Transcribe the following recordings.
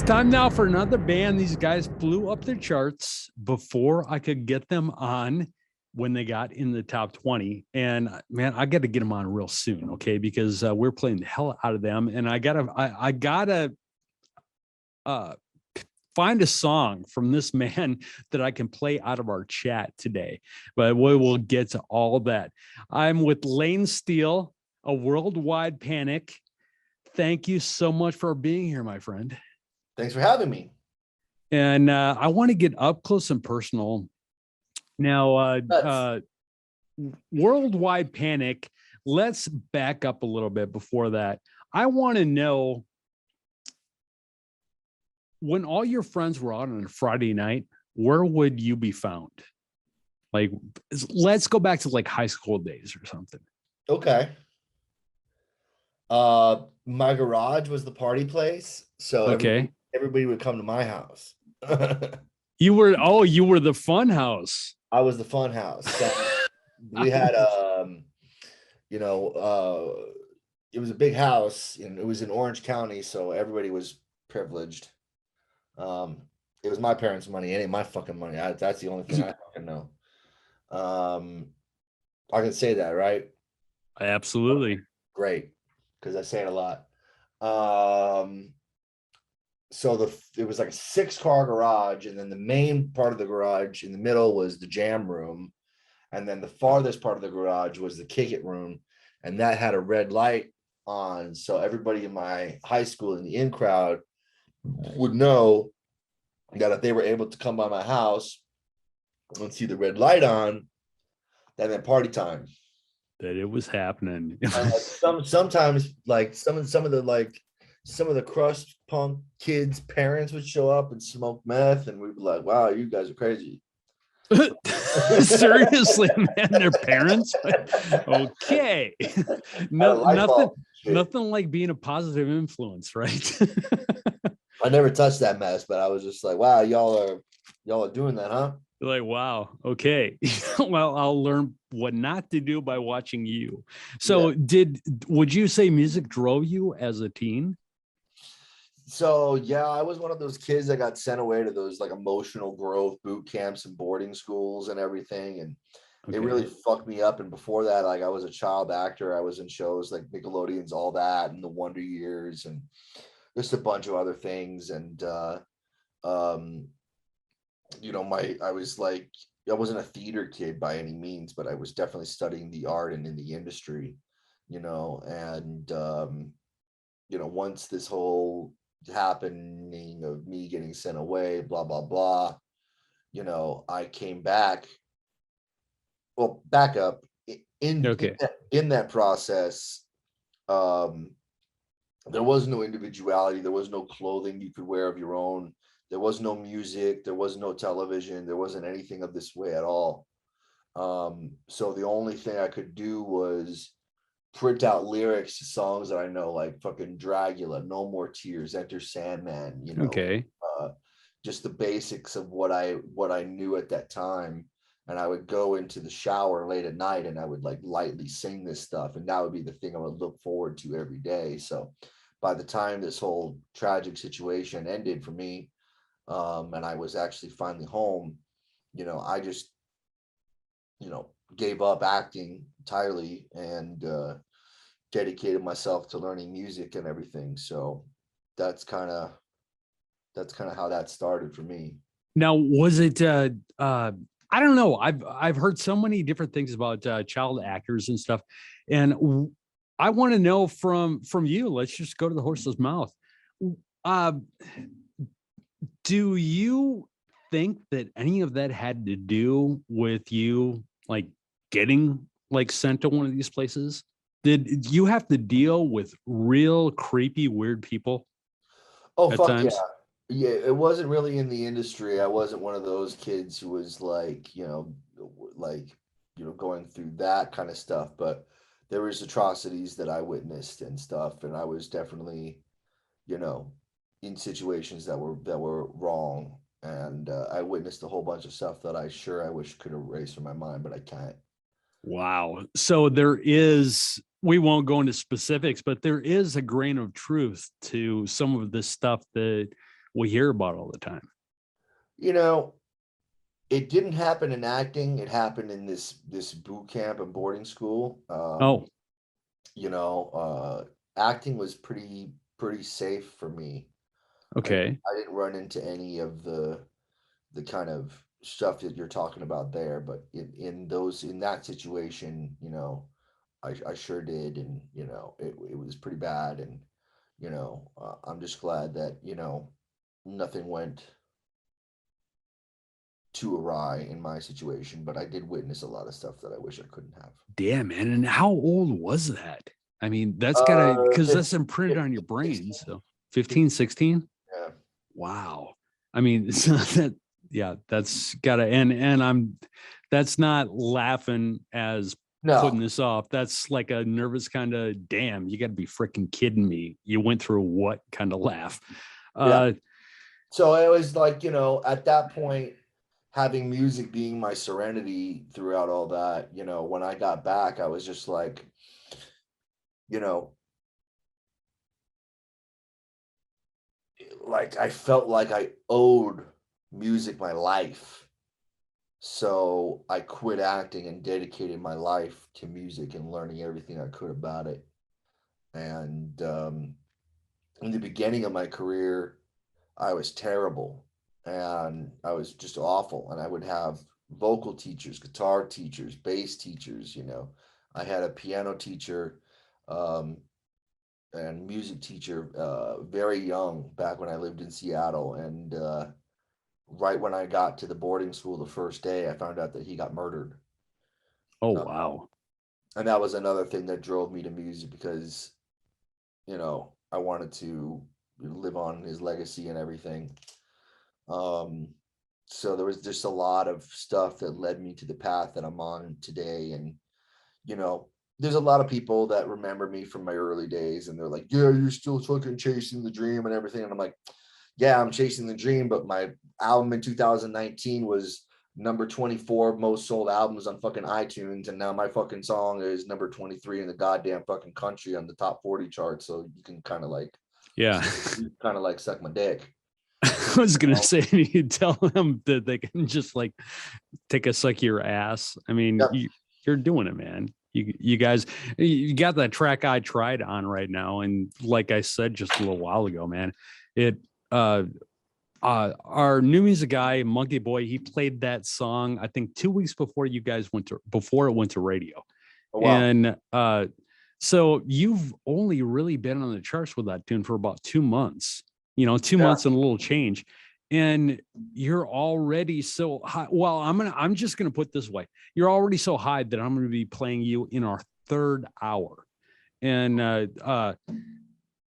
time now for another band. These guys blew up their charts before I could get them on when they got in the top 20. And man, I got to get them on real soon. Okay. Because we're playing the hell out of them. And I gotta find a song from this man that I can play out of our chat today, but we will get to all that. I'm with Lane Steele, A Worldwide Panic. Thank you so much for being here, my friend. Thanks for having me. And I want to get up close and personal. Now, Worldwide Panic, let's back up a little bit before that. I want to know, when all your friends were out on a Friday night, where would you be found? Like, let's go back to like high school days or something. Okay. My garage was the party place, so everybody would come to my house. You were the fun house. I was the fun house. So we had it was a big house and it was in Orange County, so everybody was privileged. It was my parents' money. It ain't my fucking money. That's the only thing I fucking know. I can say that, right? Absolutely. Great, because I say it a lot. So it was like a 6-car garage, and then the main part of the garage in the middle was the jam room, and then the farthest part of the garage was the kick it room, and that had a red light on, so everybody in my high school in the in crowd would know that if they were able to come by my house and see the red light on, that meant party time. That it was happening. Sometimes like some of the crust punk kids' parents would show up and smoke meth, and we'd be like, "Wow, you guys are crazy." Seriously, man, their parents. Okay, nothing like being a positive influence, right? I never touched that mess, but I was just like, "Wow, y'all are doing that, huh?" Like, wow, okay. Well, I'll learn what not to do by watching you. So, would you say music drove you as a teen? So yeah, I was one of those kids that got sent away to those like emotional growth boot camps and boarding schools and everything, and it really fucked me up. And before that, like, I was a child actor. I was in shows like Nickelodeon's All That and The Wonder Years and just a bunch of other things. And I wasn't a theater kid by any means, but I was definitely studying the art and in the industry, and once this whole happening of me getting sent away, blah blah blah, I came back. Well, back up in that process. There was no individuality. There was no clothing you could wear of your own. There was no music. There was no television. There wasn't anything of this way at all. So the only thing I could do was print out lyrics to songs that I know, like fucking Dragula, No More Tears, Enter Sandman, just the basics of what I knew at that time. And I would go into the shower late at night and I would like lightly sing this stuff. And that would be the thing I would look forward to every day. So by the time this whole tragic situation ended for me, and I was actually finally home, I just, gave up acting entirely and dedicated myself to learning music and everything. So that's kind of how that started for me. Now, was it I don't know. I've heard so many different things about child actors and stuff, and I want to know from you. Let's just go to the horse's mouth. Do you think that any of that had to do with you, like, getting like sent to one of these places? Did you have to deal with real creepy, weird people? Oh, fuck times? Yeah. It wasn't really in the industry. I wasn't one of those kids who was like, going through that kind of stuff. But there was atrocities that I witnessed and stuff, and I was definitely, in situations that were wrong. And I witnessed a whole bunch of stuff that I wish could erase from my mind, but I can't. Wow. So we won't go into specifics, but there is a grain of truth to some of this stuff that we hear about all the time. You know, it didn't happen in acting. It happened in this boot camp and boarding school. Oh, You know, acting was pretty safe for me. okay. I didn't run into any of the kind of stuff that you're talking about there, but in that situation, you know, I sure did, and you know, it was pretty bad, and you know, I'm just glad that you know nothing went too awry in my situation, but I did witness a lot of stuff that I wish I couldn't have. Damn, man. And how old was that? I mean, that's gotta, because that's imprinted on your brain. 16, So 15, 16. yeah. Wow. I mean, so that, yeah, that's gotta, that's not laughing as putting No, this off. That's like a nervous kind of, damn, you gotta be freaking kidding me. You went through what kind of laugh? yeah. Uh, So it was like, you know, at that point, having music being my serenity throughout all that, you know, when I got back, I was just you know, like I felt like I owed music my life. So I quit acting and dedicated my life to music and learning everything I could about it. And in the beginning of my career, I was terrible and I was just awful. And I would have vocal teachers, guitar teachers, bass teachers, you know. I had a piano teacher um, and music teacher very young back when I lived in Seattle. And right when I got to the boarding school the first day, I found out that he got murdered. oh, Uh, wow. and that was another thing that drove me to music because, you know, I wanted to live on his legacy and everything. Um, so there was just a lot of stuff that led me to the path that I'm on today. And, you know, there's a lot of people that remember me from my early days and they're like, yeah, you're still fucking chasing the dream and everything. And I'm like, yeah, I'm chasing the dream, but my album in 2019 was number 24 most sold albums on fucking iTunes, and now my fucking song is number 23 in the goddamn fucking country on the top 40 chart. So you can kind of like, Yeah. suck my dick. I was gonna say, you tell them that they can just like take a suck your ass. I mean, Yep. you're doing it, man. You guys, you got that track I tried on right now, and like I said just a little while ago, man, it our new music guy, Monkey Boy, he played that song I think 2 weeks before before it went to radio. Oh wow. And so you've only really been on the charts with that tune for about 2 months, 2 months and a little change. And you're already so high. Well, I'm just gonna put it this way. You're already so high that I'm gonna be playing you in our third hour. And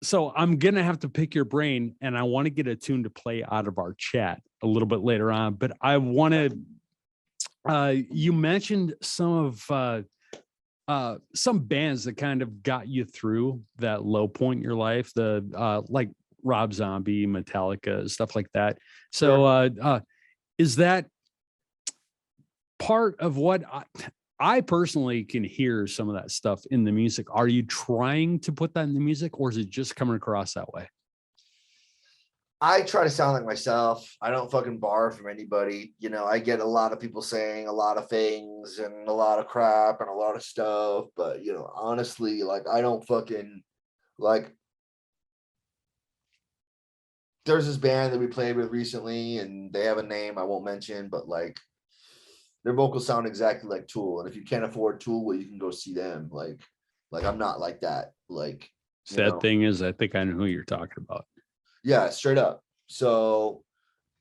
so I'm gonna have to pick your brain, and I want to get a tune to play out of our chat a little bit later on. But I want to. You mentioned some bands that kind of got you through that low point in your life, the like Rob Zombie, Metallica, stuff like that. So is that part of what I personally can hear some of that stuff in the music? Are you trying to put that in the music, or is it just coming across that way? I try to sound like myself. I don't fucking borrow from anybody. You know, I get a lot of people saying a lot of things and a lot of crap and a lot of stuff, but you know, honestly, like I don't fucking like there's this band that we played with recently and they have a name I won't mention, but like their vocals sound exactly like Tool. And if you can't afford Tool, well, you can go see them. Like I'm not like that. Like, you Sad know, thing is, I think I know who you're talking about. yeah, straight up. So,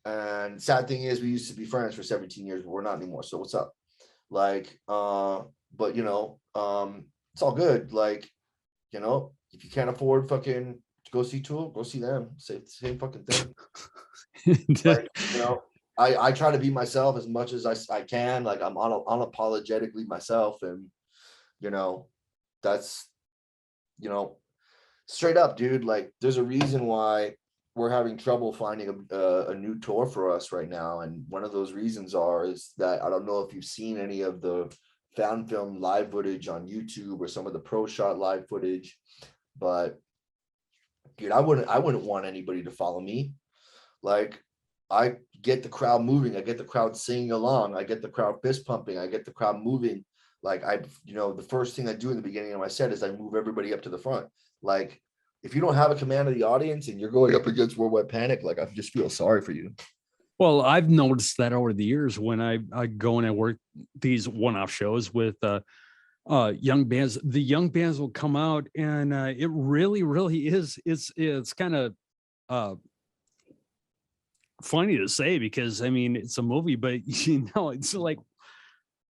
and sad thing is we used to be friends for 17 years, but we're not anymore. So what's up? Like, but you know, it's all good. Like, you know, if you can't afford fucking to go see Tool, go see them. Same fucking thing. Like, you know, I try to be myself as much as I can. Like I'm unapologetically myself. And, you know, that's, you know, straight up, dude, like there's a reason why we're having trouble finding a new tour for us right now. And one of those reasons is that I don't know if you've seen any of the fan film live footage on YouTube or some of the pro shot live footage, but dude, I wouldn't want anybody to follow me. Like, I get the crowd moving, I get the crowd singing along, I get the crowd fist pumping, I get the crowd moving. Like, the first thing I do in the beginning of my set is I move everybody up to the front. Like, if you don't have a command of the audience and you're going up against Worldwide Panic, like, I just feel sorry for you. Well, I've noticed that over the years when I go and I work these one-off shows with young bands. The young bands will come out, and it really is. It's kind of uh, funny to say, because I mean it's a movie, but it's like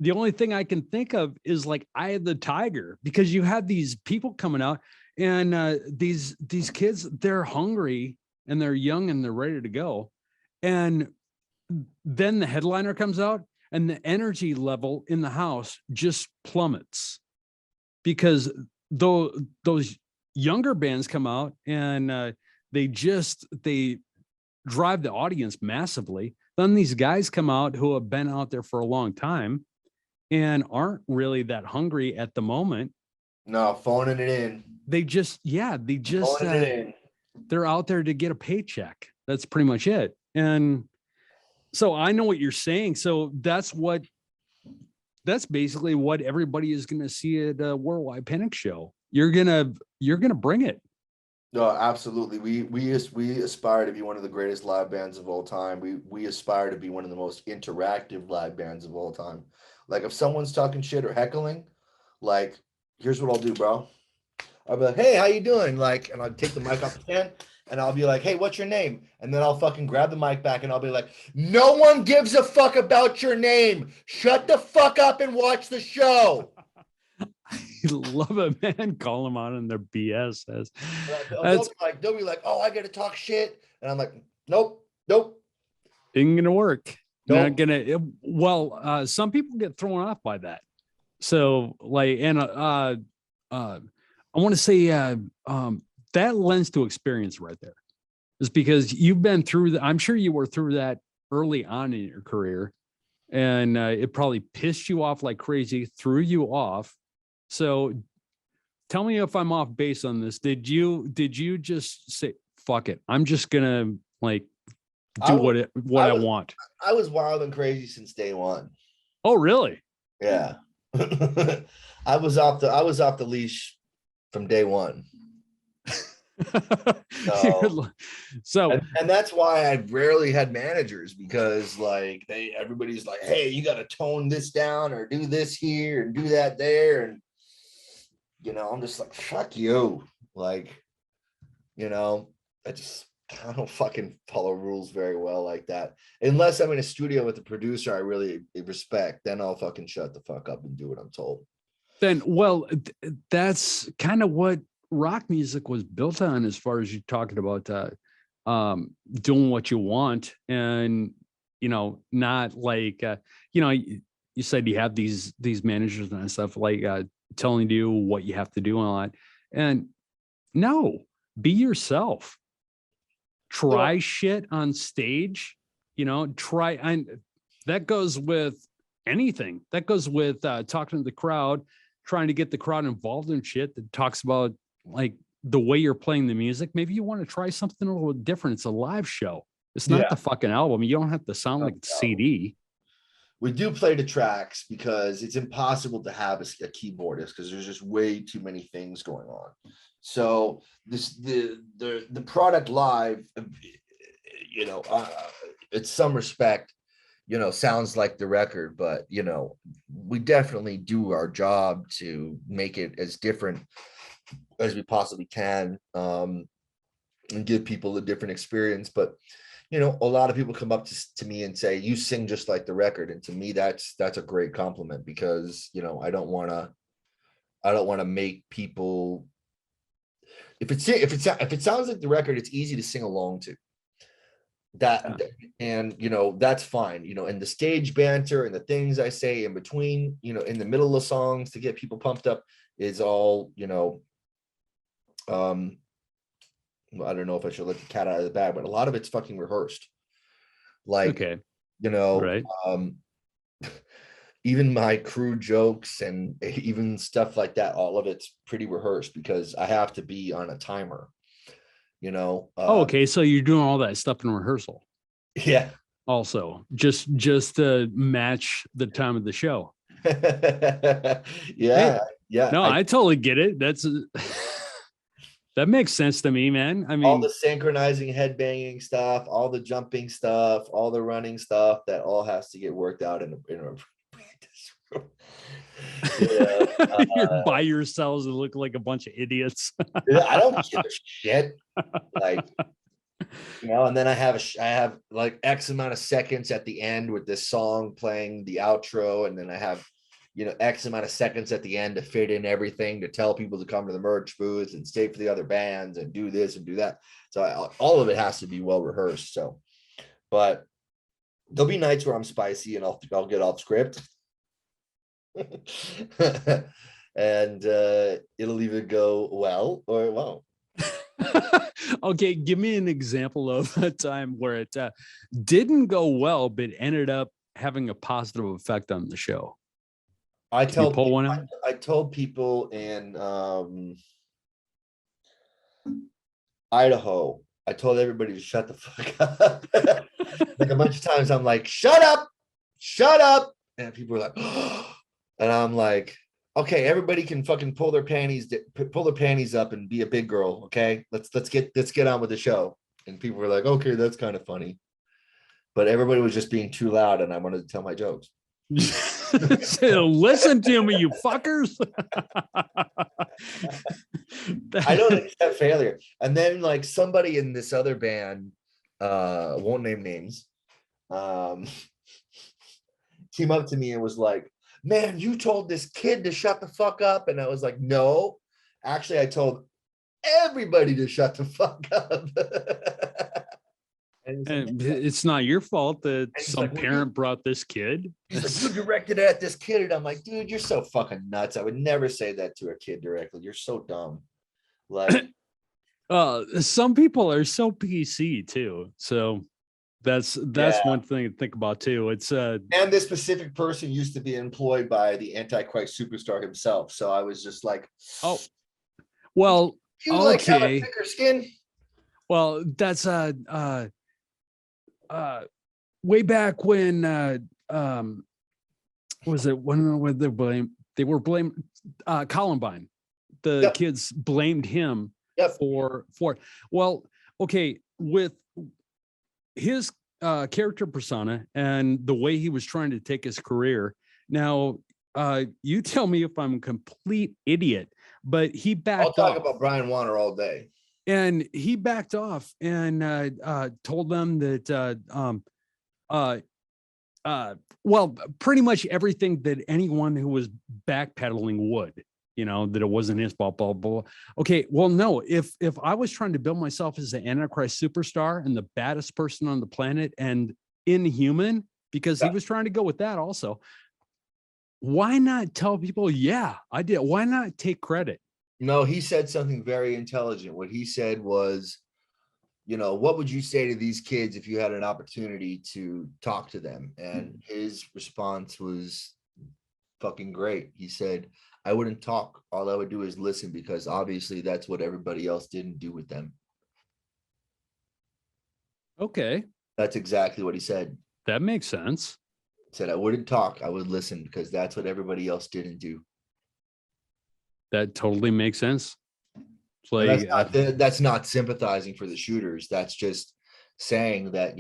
the only thing I can think of is like Eye of the Tiger, because you have these people coming out, and these kids, they're hungry and they're young and they're ready to go, and then the headliner comes out and the energy level in the house just plummets, because though those younger bands come out and they drive the audience massively. Then these guys come out who have been out there for a long time and aren't really that hungry at the moment. No, phoning it in. They just they're out there to get a paycheck. That's pretty much it. And so I know what you're saying. So that's basically what everybody is going to see at a Worldwide Panic show. You're gonna bring it. No, absolutely. We aspire to be one of the greatest live bands of all time. We aspire to be one of the most interactive live bands of all time. Like, if someone's talking shit or heckling, like, here's what I'll do, bro. I'll be like, hey, how you doing? Like, and I'll take the mic off the stand and I'll be like, hey, what's your name? And then I'll fucking grab the mic back and I'll be like, no one gives a fuck about your name. Shut the fuck up and watch the show. I love it, man. Call them out on their BS. They'll be like, oh, I got to talk shit. And I'm like, nope. Ain't gonna work. Nope. Not gonna. Some people get thrown off by that. So like, and I want to say that lends to experience right there. Is because you've been through that. I'm sure you were through that early on in your career, and it probably pissed you off like crazy, threw you off. So tell me if I'm off base on this. Did you just say, fuck it, I'm just gonna like do what I want? I was wild and crazy since day one. Oh, really? Yeah. I was off the leash from day one. And that's why I rarely had managers, because like everybody's like, hey, you got to tone this down or do this here and do that there, and I'm just like, fuck you. Like, I don't fucking follow rules very well like that. Unless I'm in a studio with a producer I really respect, then I'll fucking shut the fuck up and do what I'm told. Then, that's kind of what rock music was built on, as far as you're talking about doing what you want, and not like you said you have these managers and stuff like telling you what you have to do and all that. And no, be yourself. Try shit on stage, try. And that goes with anything. That goes with talking to the crowd, trying to get the crowd involved in shit that talks about like the way you're playing the music. Maybe you want to try something a little different. It's a live show. It's not the fucking album. You don't have to sound like a CD. We do play the tracks because it's impossible to have a keyboardist, because there's just way too many things going on. So the product live, in some respect, sounds like the record, but we definitely do our job to make it as different as we possibly can, and give people a different experience. But a lot of people come up to me and say, you sing just like the record. And to me, that's a great compliment, because, I don't want to make people, if it sounds like the record, it's easy to sing along to that. And, that's fine, and the stage banter and the things I say in between, in the middle of songs to get people pumped up is all, I don't know if I should let the cat out of the bag, but a lot of it's fucking rehearsed. Like, okay. Right. Even my crew jokes and even stuff like that, all of it's pretty rehearsed, because I have to be on a timer. you know. Oh, okay. So you're doing all that stuff in rehearsal. Yeah. Also, just to match the time of the show. Yeah. Hey, Yeah. no, I totally get it. That's that makes sense to me, man. I All the mean, synchronizing headbanging stuff, all the jumping stuff, all the running stuff, that all has to get worked out in a practice room. Yeah. you're by yourselves and look like a bunch of idiots. I don't give a shit. Like, and then I have like X amount of seconds at the end with this song playing the outro, and then I have, X amount of seconds at the end to fit in everything, to tell people to come to the merch booth and stay for the other bands and do this and do that. So all of it has to be well rehearsed. So, but there'll be nights where I'm spicy and I'll get off script. And it'll either go well or it won't. Okay, give me an example of a time where it didn't go well, but ended up having a positive effect on the show. I Can you told pull one out? I told people in Idaho, I told everybody to shut the fuck up. Like a bunch of times I'm like, shut up. And people are like, oh. And I'm like, okay, everybody can fucking pull their panties up and be a big girl. Okay, let's get on with the show. And people were like, okay, that's kind of funny. But everybody was just being too loud, and I wanted to tell my jokes. So listen to me, you fuckers. I don't accept failure. And then like somebody in this other band, won't name names, came up to me and was like, man, you told this kid to shut the fuck up. And I was like, no, actually, I told everybody to shut the fuck up. And it's not your fault that some like, parent brought this kid. He's like, you directed it at this kid. And I'm like, dude, you're so fucking nuts. I would never say that to a kid directly. You're so dumb. Like, some people are so PC too. So that's one thing to think about too. It's and this specific person used to be employed by the Antichrist Superstar himself. So I was just like, oh, well, you like have a thicker skin? Well, that's way back when was it when they were blamed Columbine. The kids blamed him for well, okay, with his character persona and the way he was trying to take his career. Now, you tell me if I'm a complete idiot, but he backed off. I'll talk about Brian Warner all day. And he backed off and told them that well, pretty much everything that anyone who was backpedaling would, that it wasn't his fault, blah, blah, blah. Okay, well, no, if I was trying to build myself as the Antichrist Superstar and the baddest person on the planet and inhuman, because he was trying to go with that also, why not tell people, yeah, I did? Why not take credit? No, he said something very intelligent. What he said was, what would you say to these kids if you had an opportunity to talk to them? And his response was fucking great. He said, I wouldn't talk. All I would do is listen, because obviously that's what everybody else didn't do with them. Okay. That's exactly what he said. That makes sense. He said, I wouldn't talk. I would listen, because that's what everybody else didn't do. That totally makes sense. It's like, that's not sympathizing for the shooters. That's just saying that,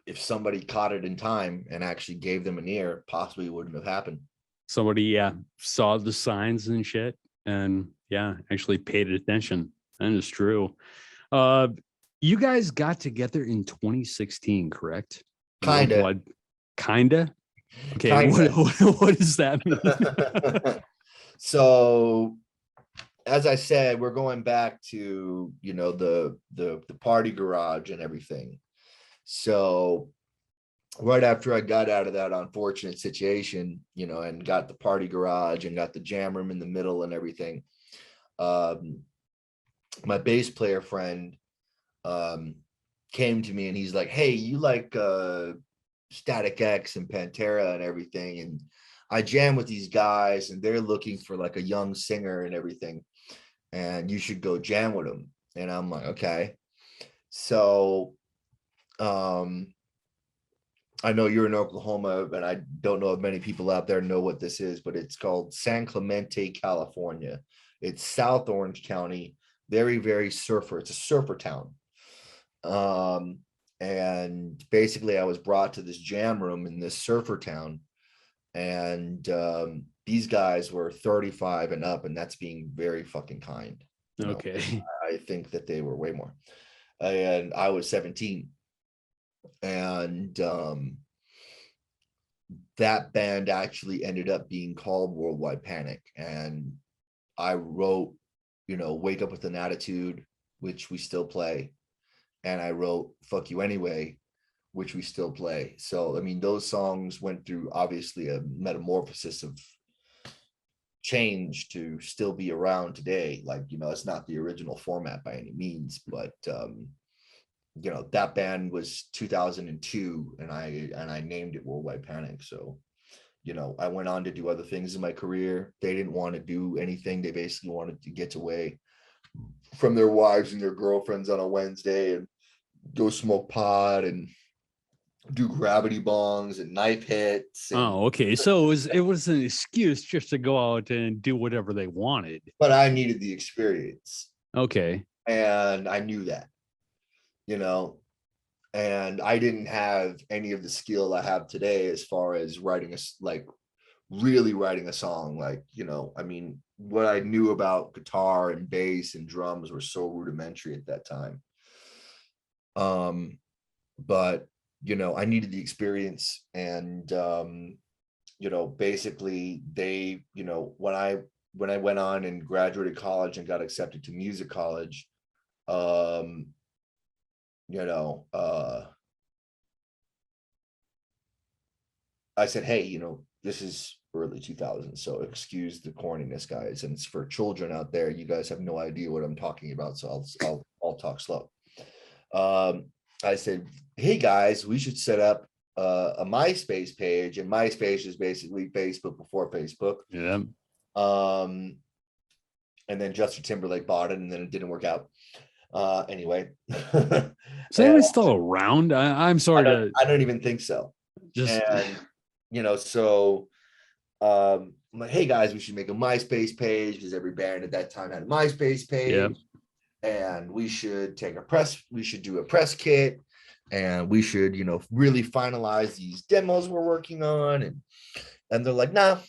if somebody caught it in time and actually gave them an ear, possibly it wouldn't have happened. Somebody, saw the signs and shit and actually paid attention. That is true. You guys got together in 2016, correct? Kinda. Okay, what does that mean? So, as I said, we're going back to the party garage and everything. So, right after I got out of that unfortunate situation, and got the party garage and got the jam room in the middle and everything, my bass player friend came to me and he's like, hey, you like Static X and Pantera and everything, and I jam with these guys and they're looking for like a young singer and everything. and you should go jam with them. And I'm like, okay. So I know you're in Oklahoma, and I don't know if many people out there know what this is, but it's called San Clemente, California. It's South Orange County, very, very surfer. It's a surfer town. And basically, I was brought to this jam room in this surfer town, and these guys were 35 and up, and that's being very fucking kind. You know, Okay. I think that they were way more, and I was 17, and that band actually ended up being called Worldwide Panic. And I wrote, Wake Up With an Attitude, which we still play. And I wrote Fuck You Anyway, which we still play. So, I mean, those songs went through obviously a metamorphosis of change to still be around today. Like, it's not the original format by any means, but that band was 2002, and I named it Worldwide Panic. So I went on to do other things in my career. They didn't want to do anything. They basically wanted to get away from their wives and their girlfriends on a Wednesday and go smoke pot and do gravity bongs and knife hits. Oh, okay. So it was an excuse just to go out and do whatever they wanted. But I needed the experience. Okay. And I knew that, and I didn't have any of the skill I have today as far as really writing a song. Like, I mean, what I knew about guitar and bass and drums were so rudimentary at that time. But I needed the experience, and basically they, when I went on and graduated college and got accepted to music college, I said, hey, this is early 2000s, so excuse the corniness, guys, and it's for children out there. You guys have no idea what I'm talking about, so I'll talk slow. I said, hey guys, we should set up a MySpace page, and MySpace is basically Facebook before Facebook. Yeah. And then Justin Timberlake bought it, and then it didn't work out. Anyway. So it was still around. I'm sorry I don't even think so. just And so I'm like, hey guys, we should make a MySpace page, because every band at that time had a MySpace page. Yeah. And we should do a press kit, and we should, really finalize these demos we're working on. And they're like, nah.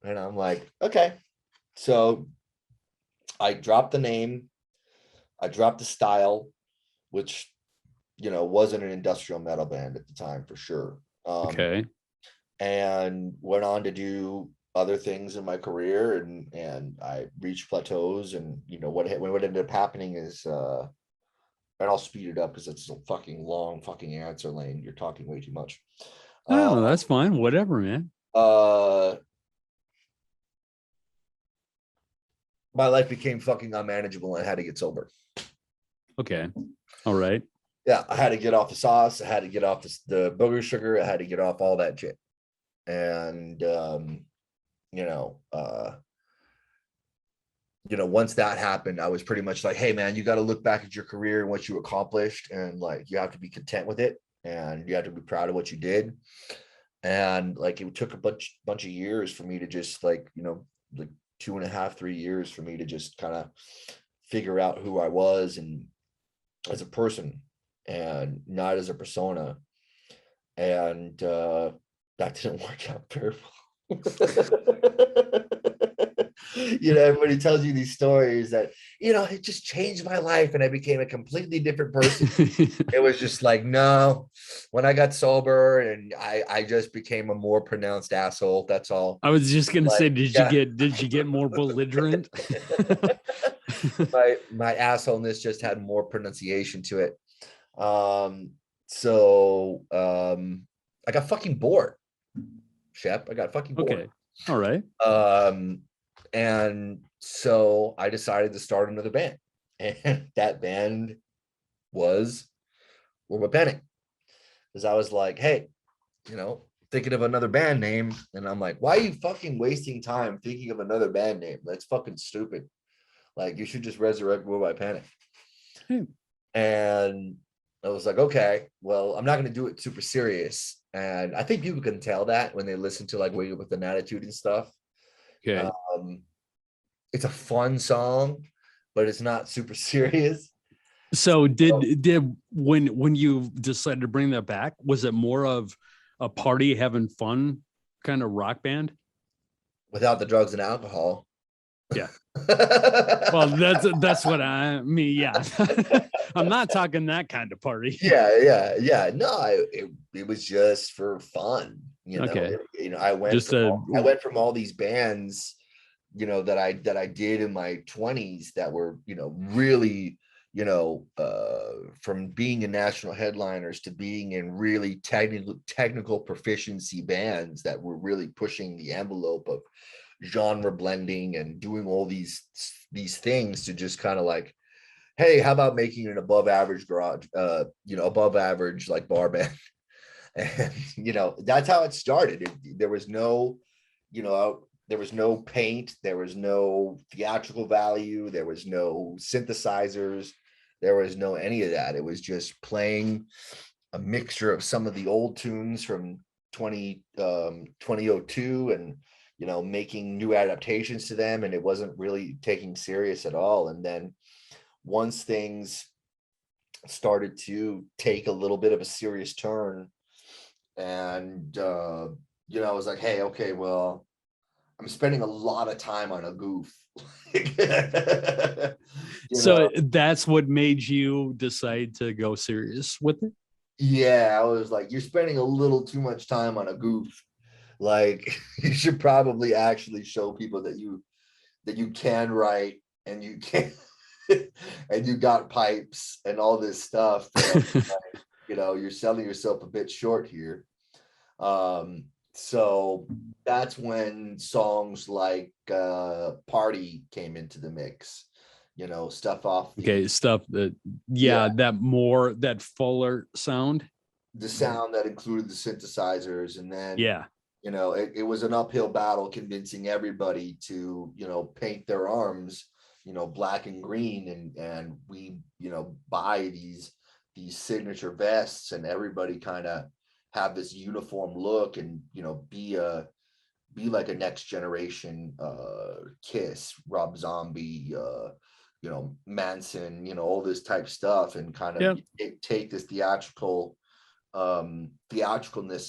And I'm like, okay. So I dropped the name, I dropped the style, which, wasn't an industrial metal band at the time for sure. Okay. And went on to do other things in my career, and I reached plateaus. And what ended up happening is, and I'll speed it up because it's a fucking long fucking answer, Lane. You're talking way too much. Oh, that's fine. Whatever, man. My life became fucking unmanageable, and I had to get sober. Okay. All right. Yeah, I had to get off the sauce. I had to get off the booger sugar. I had to get off all that shit. And once that happened, I was pretty much like, hey man, you got to look back at your career and what you accomplished, and like, you have to be content with it, and you have to be proud of what you did. And like, it took a bunch of years for me to just like 2.5, 3 years for me to just kind of figure out who I was, and as a person, and not as a persona. And that didn't work out very well. Everybody tells you these stories that, it just changed my life and I became a completely different person. It was just like, no, when I got sober, and I just became a more pronounced asshole. That's all. I was just gonna say, did you get more belligerent? my assholeness just had more pronunciation to it. So I got fucking bored, Shep. I got fucking bored. Okay. All right. And so I decided to start another band, and that band was Worldwide Panic, because I was like, hey, thinking of another band name, and I'm like, why are you fucking wasting time thinking of another band name? That's fucking stupid. Like, you should just resurrect Worldwide Panic. Hmm. And I was like, okay, well, I'm not going to do it super serious. And I think people can tell that when they listen to like Wake Up With an Attitude and stuff. Okay. It's a fun song, but it's not super serious. So did when you decided to bring that back, was it more of a party having fun kind of rock band? Without the drugs and alcohol. Yeah. Well, that's what I mean. Yeah. I'm not talking that kind of party. Yeah. No, it was just for fun. Okay. I went Just from all these bands, that I did in my 20s that were, really, from being in national headliners to being in really technical proficiency bands that were really pushing the envelope of genre blending and doing all these things to just kind of like, hey, how about making an above average garage, above average like bar band? And that's how it started. There was no, there was no paint, there was no theatrical value, there was no synthesizers, there was no any of that. It was just playing a mixture of some of the old tunes from 2002 and making new adaptations to them, and it wasn't really taking serious at all. And then once things started to take a little bit of a serious turn, and I was like, hey, okay, well, I'm spending a lot of time on a goof. So that's what made you decide to go serious with it? Yeah, I was like, you're spending a little too much time on a goof. Like, you should probably actually show people that you can write, and you can and you got pipes and all this stuff. You're selling yourself a bit short here. So that's when songs like Party came into the mix, stuff off stuff that that fuller sound, the sound that included the synthesizers. And then yeah, it was an uphill battle convincing everybody to paint their arms black and green, and we buy these signature vests, and everybody kind of have this uniform look, and be like a next generation Kiss, Rob Zombie, Manson, all this type stuff, and kind of take this theatricalness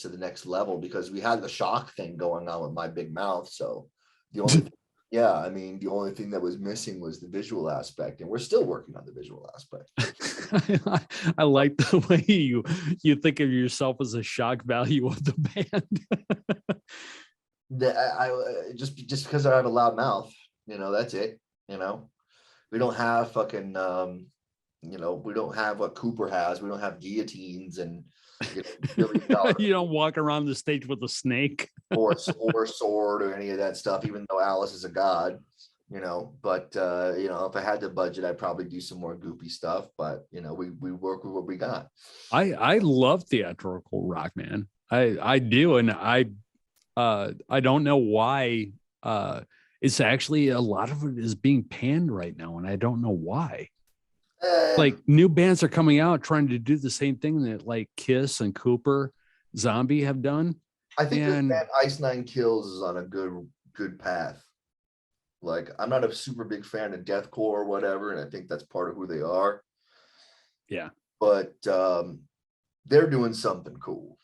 to the next level, because we had the shock thing going on with My Big Mouth. So the only the only thing that was missing was the visual aspect, and we're still working on the visual aspect. I like the way you think of yourself as a shock value of the band. I just because I have a loud mouth, that's it. We don't have fucking we don't have what Cooper has. We don't have guillotines and you don't walk around the stage with a snake or sword or any of that stuff, even though Alice is a god. But if I had the budget, I'd probably do some more goopy stuff. But we work with what we got. I love theatrical rock, man. I do, and I don't know why. It's actually, a lot of it is being panned right now, and I don't know why. Like, new bands are coming out trying to do the same thing that like Kiss and Cooper, Zombie have done. I think this band Ice Nine Kills is on a good path. Like, I'm not a super big fan of deathcore or whatever, and I think that's part of who they are. Yeah, but they're doing something cool.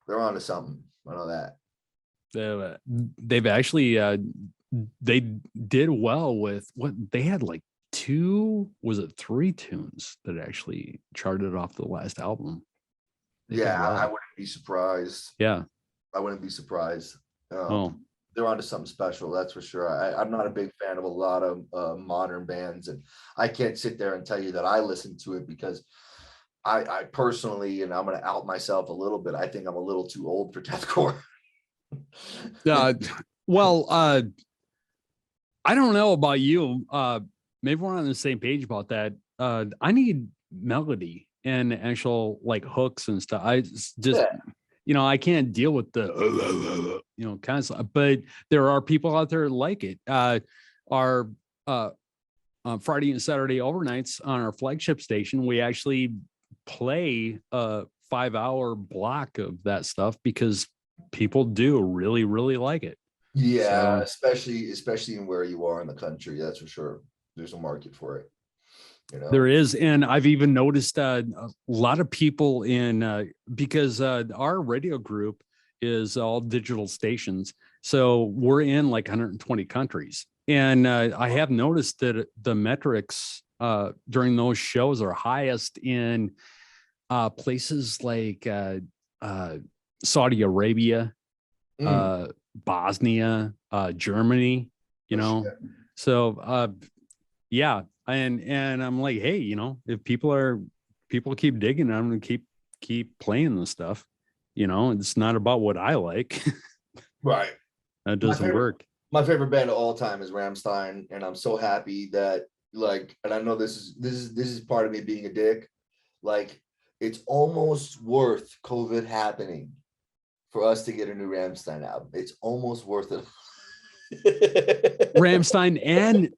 They're onto something. I know that. They've actually they did well with what they had, like 3 tunes that actually charted off the last album. I wouldn't be surprised. Yeah, I wouldn't be surprised. They're onto something special, that's for sure. I'm not a big fan of a lot of modern bands, and I can't sit there and tell you that I listen to it, because I personally, and I'm going to out myself a little bit, I think I'm a little too old for deathcore. Well, I don't know about you. Maybe we're on the same page about that. I need melody and actual like hooks and stuff. I just, I can't deal with the, kind of stuff. But there are people out there like it. Friday and Saturday overnights on our flagship station. We actually play a 5-hour block of that stuff because people do really, really like it. Yeah, So especially in where you are in the country, that's for sure. There's a market for it, you there know. is, and I've even noticed a lot of people in because our radio group is all digital stations, so we're in like 120 countries, and I have noticed that the metrics during those shows are highest in places like Saudi Arabia, Mm. Bosnia, Germany, you Oh, shit. know. So yeah, and I'm like, hey, if people keep digging, I'm gonna keep playing the stuff. It's not about what I like. Right. That My doesn't favorite work. my favorite band of all time is Rammstein, and I'm so happy that, like, and I know this is part of me being a dick. Like, it's almost worth COVID happening for us to get a new Rammstein album. It's almost worth it. Ramstein and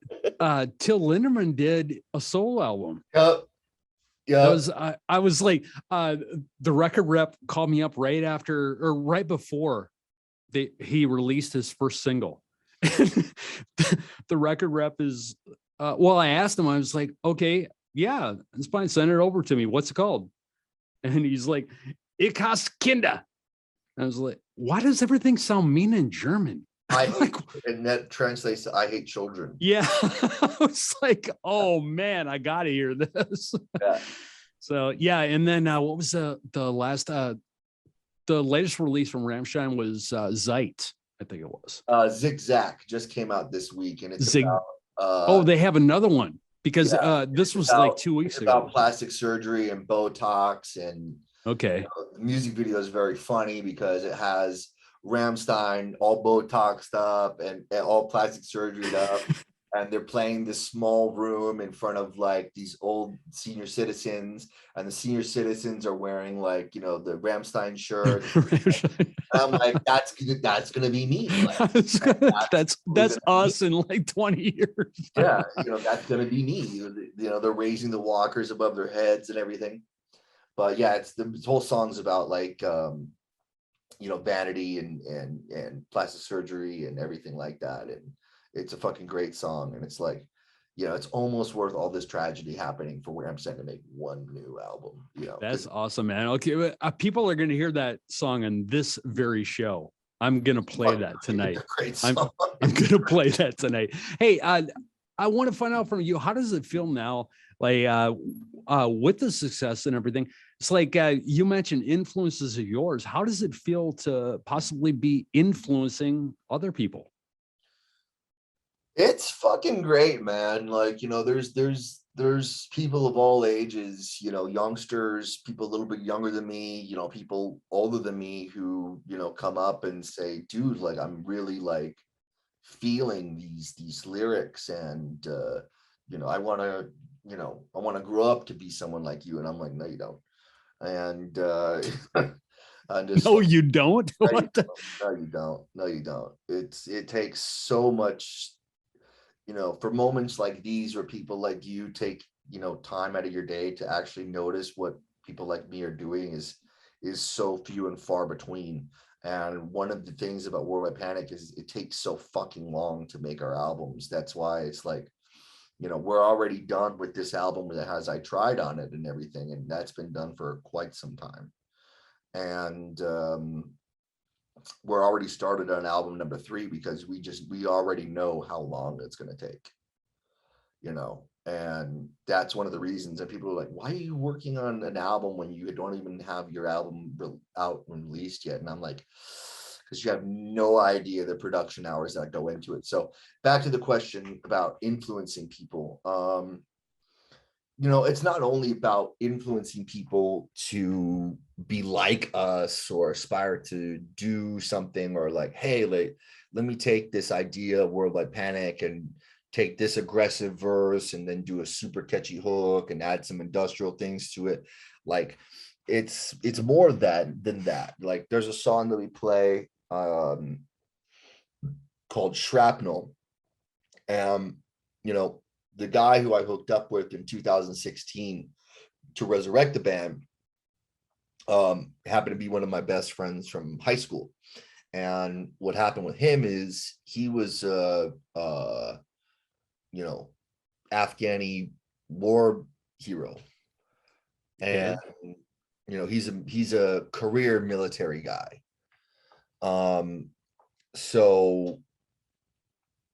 Till Lindemann did a solo album. Yep. That Yep. was I was like the record rep called me up right after or right before he released his first single. The record rep is well, I asked him, I was like, okay, yeah, it's fine, send it over to me. What's it called? And he's like, Ich hasse Kinder. I was like, why does everything sound mean in German? I Like, hate, and that translates to I hate children. yeah. I was like, oh man, I gotta hear this. Yeah. So yeah, and then what was the last the latest release from Rammstein was Zeit, I think it was. Zigzag just came out this week, and it's Zig. about Oh, they have another one because yeah, this it's was like about 2 weeks it's about ago. plastic surgery and Botox, and Okay. the music video is very funny because it has Rammstein all Botoxed up and all plastic surgery up, and they're playing this small room in front of like these old senior citizens, and the senior citizens are wearing like the Rammstein shirt. And I'm like, that's gonna be me. Like, totally That's gonna be me. us in like 20 years. Yeah, that's gonna be me. They're raising the walkers above their heads and everything. But yeah, it's the whole song's about like vanity and plastic surgery and everything like that. And it's a fucking great song. And it's like, it's almost worth all this tragedy happening for Ramstein to make one new album. That's awesome, man. Okay, people are going to hear that song on this very show. I'm going to play that tonight. Great I'm song. I'm going to play that tonight. Hey, I want to find out from you, how does it feel now, like with the success and everything? It's like you mentioned influences of yours. How does it feel to possibly be influencing other people? It's fucking great, man. Like, there's people of all ages, youngsters, people a little bit younger than me, people older than me who, come up and say, dude, like, I'm really like feeling these lyrics, and I want to grow up to be someone like you. And I'm like, no, you don't. And I'm just No, like, you don't. no, you What the? don't. No, you don't. No, you don't. It takes so much, for moments like these where people like you take, time out of your day to actually notice what people like me are doing is so few and far between. And one of the things about Worldwide Panic is it takes so fucking long to make our albums. That's why it's like, we're already done with this album that has I Tried on it and everything, and that's been done for quite some time. And we're already started on album number 3 because we already know how long it's going to take, and that's one of the reasons that people are like, why are you working on an album when you don't even have your album out and released yet? And I'm like, because you have no idea the production hours that go into it. So back to the question about influencing people. It's not only about influencing people to be like us or aspire to do something, or like, hey, let me take this idea of Worldwide Panic and take this aggressive verse and then do a super catchy hook and add some industrial things to it. Like, it's more than that. Like, there's a song that we play called Shrapnel. You know, the guy who I hooked up with in 2016 to resurrect the band happened to be one of my best friends from high school. And what happened with him is he was you know, Afghani war hero. And you know, he's a career military guy. So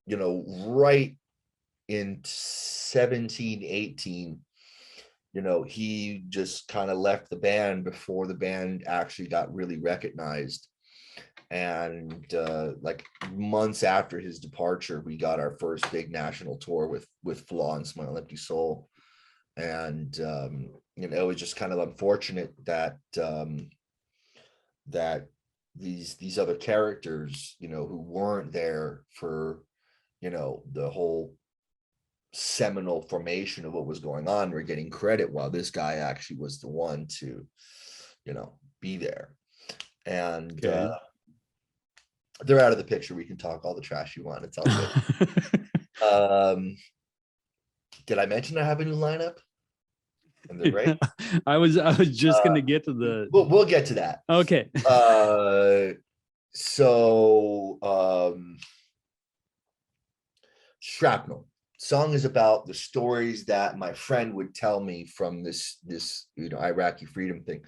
you know, right in 17, 18, you know, he just kind of left the band before the band actually got really recognized. And like months after his departure, we got our first big national tour with Flaw and Smile Empty Soul. And you know, it was just kind of unfortunate that that these other characters, you know, who weren't there for, you know, the whole seminal formation of what was going on, were getting credit, while this guy actually was the one to, you know, be there. And they're out of the picture. We can talk all the trash you want. It's all good. Did I mention I have a new lineup? And they're great. I was just gonna get to the we'll get to that. Okay. Shrapnel song is about the stories that my friend would tell me from this you know, Iraqi freedom thing,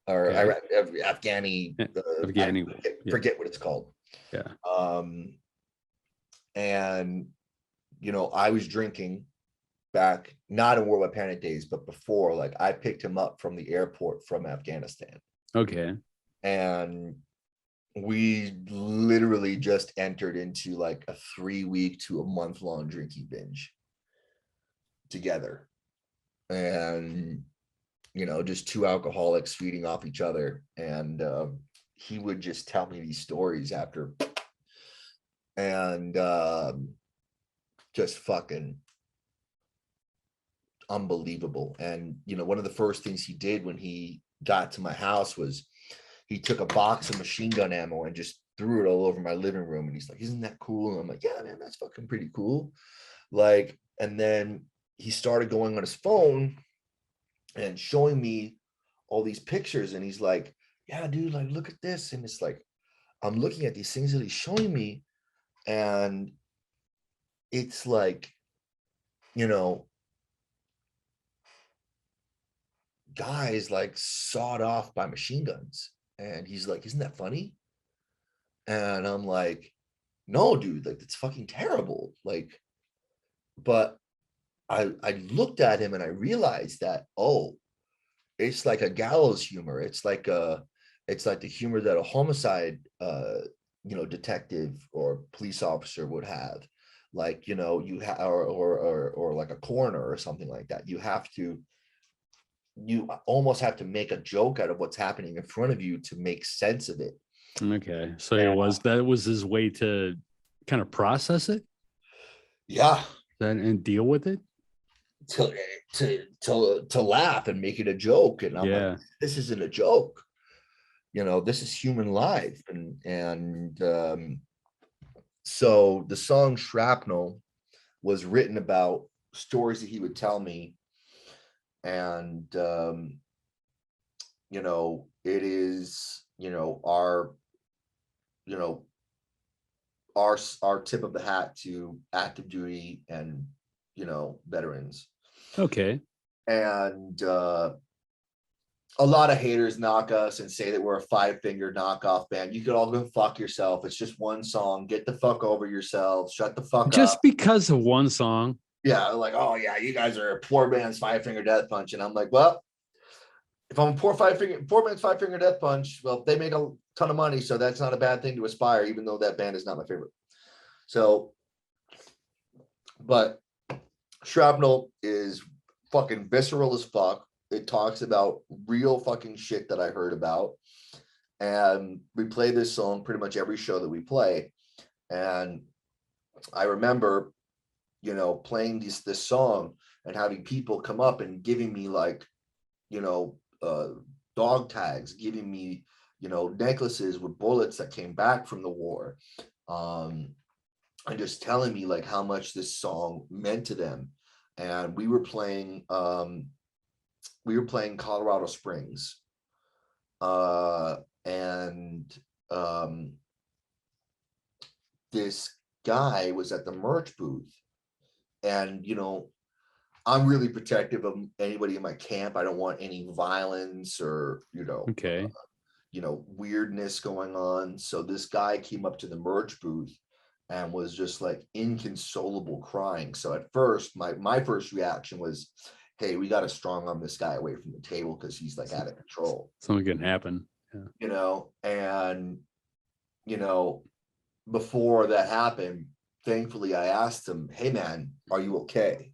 or Afghani, Afghani. Forget what it's called. Yeah. And you know, I was drinking back, not in World War Panic days, but before. Like, I picked him up from the airport from Afghanistan. Okay. And we literally just entered into like a 3-week to a month-long drinking binge together. And, you know, just two alcoholics feeding off each other. And he would just tell me these stories after, and just fucking unbelievable. And you know, one of the first things he did when he got to my house was he took a box of machine gun ammo and just threw it all over my living room. And he's like, "Isn't that cool?" And I'm like, "Yeah, man, that's fucking pretty cool." Like, and then he started going on his phone and showing me all these pictures, and he's like, "Yeah, dude, like, look at this." And it's like, I'm looking at these things that he's showing me, and it's like, you know, guys like sawed off by machine guns. And he's like, "Isn't that funny?" And I'm like, "No, dude, like, that's fucking terrible." Like, but I looked at him and I realized that, oh, it's like a gallows humor. It's like the humor that a homicide you know, detective or police officer would have. Like, you know, you have, or like a coroner or something like that. You almost have to make a joke out of what's happening in front of you to make sense of it. Okay. So that was his way to kind of process it. Yeah. And deal with it. To laugh and make it a joke. And I'm like, this isn't a joke. You know, this is human life. And so the song Shrapnel was written about stories that he would tell me. And you know, it is, you know, our tip of the hat to active duty and, you know, veterans. Okay. And a lot of haters knock us and say that we're a 5-finger knockoff band. You could all go fuck yourself. It's just one song. Get the fuck over yourselves. Shut the fuck up. Just because of one song. Yeah, like, "Oh yeah, you guys are a poor man's 5-finger death punch." And I'm like, well, if I'm a poor man's 5-finger death punch, well, they make a ton of money, so that's not a bad thing to aspire, even though that band is not my favorite. So, but Shrapnel is fucking visceral as fuck. It talks about real fucking shit that I heard about. And we play this song pretty much every show that we play. And I remember, you know, playing this song and having people come up and giving me, like, you know, dog tags, giving me, you know, necklaces with bullets that came back from the war. And just telling me like how much this song meant to them. and we were playing Colorado Springs, and this guy was at the merch booth, and I'm really protective of anybody in my camp. I don't want any violence or Okay. weirdness going on. So this guy came up to the merch booth and was just like inconsolable crying. So at first, my first reaction was, hey, we got to strong arm this guy away from the table because he's like out of control. Something can happen. Yeah. And before that happened, thankfully I asked him, hey man, are you okay?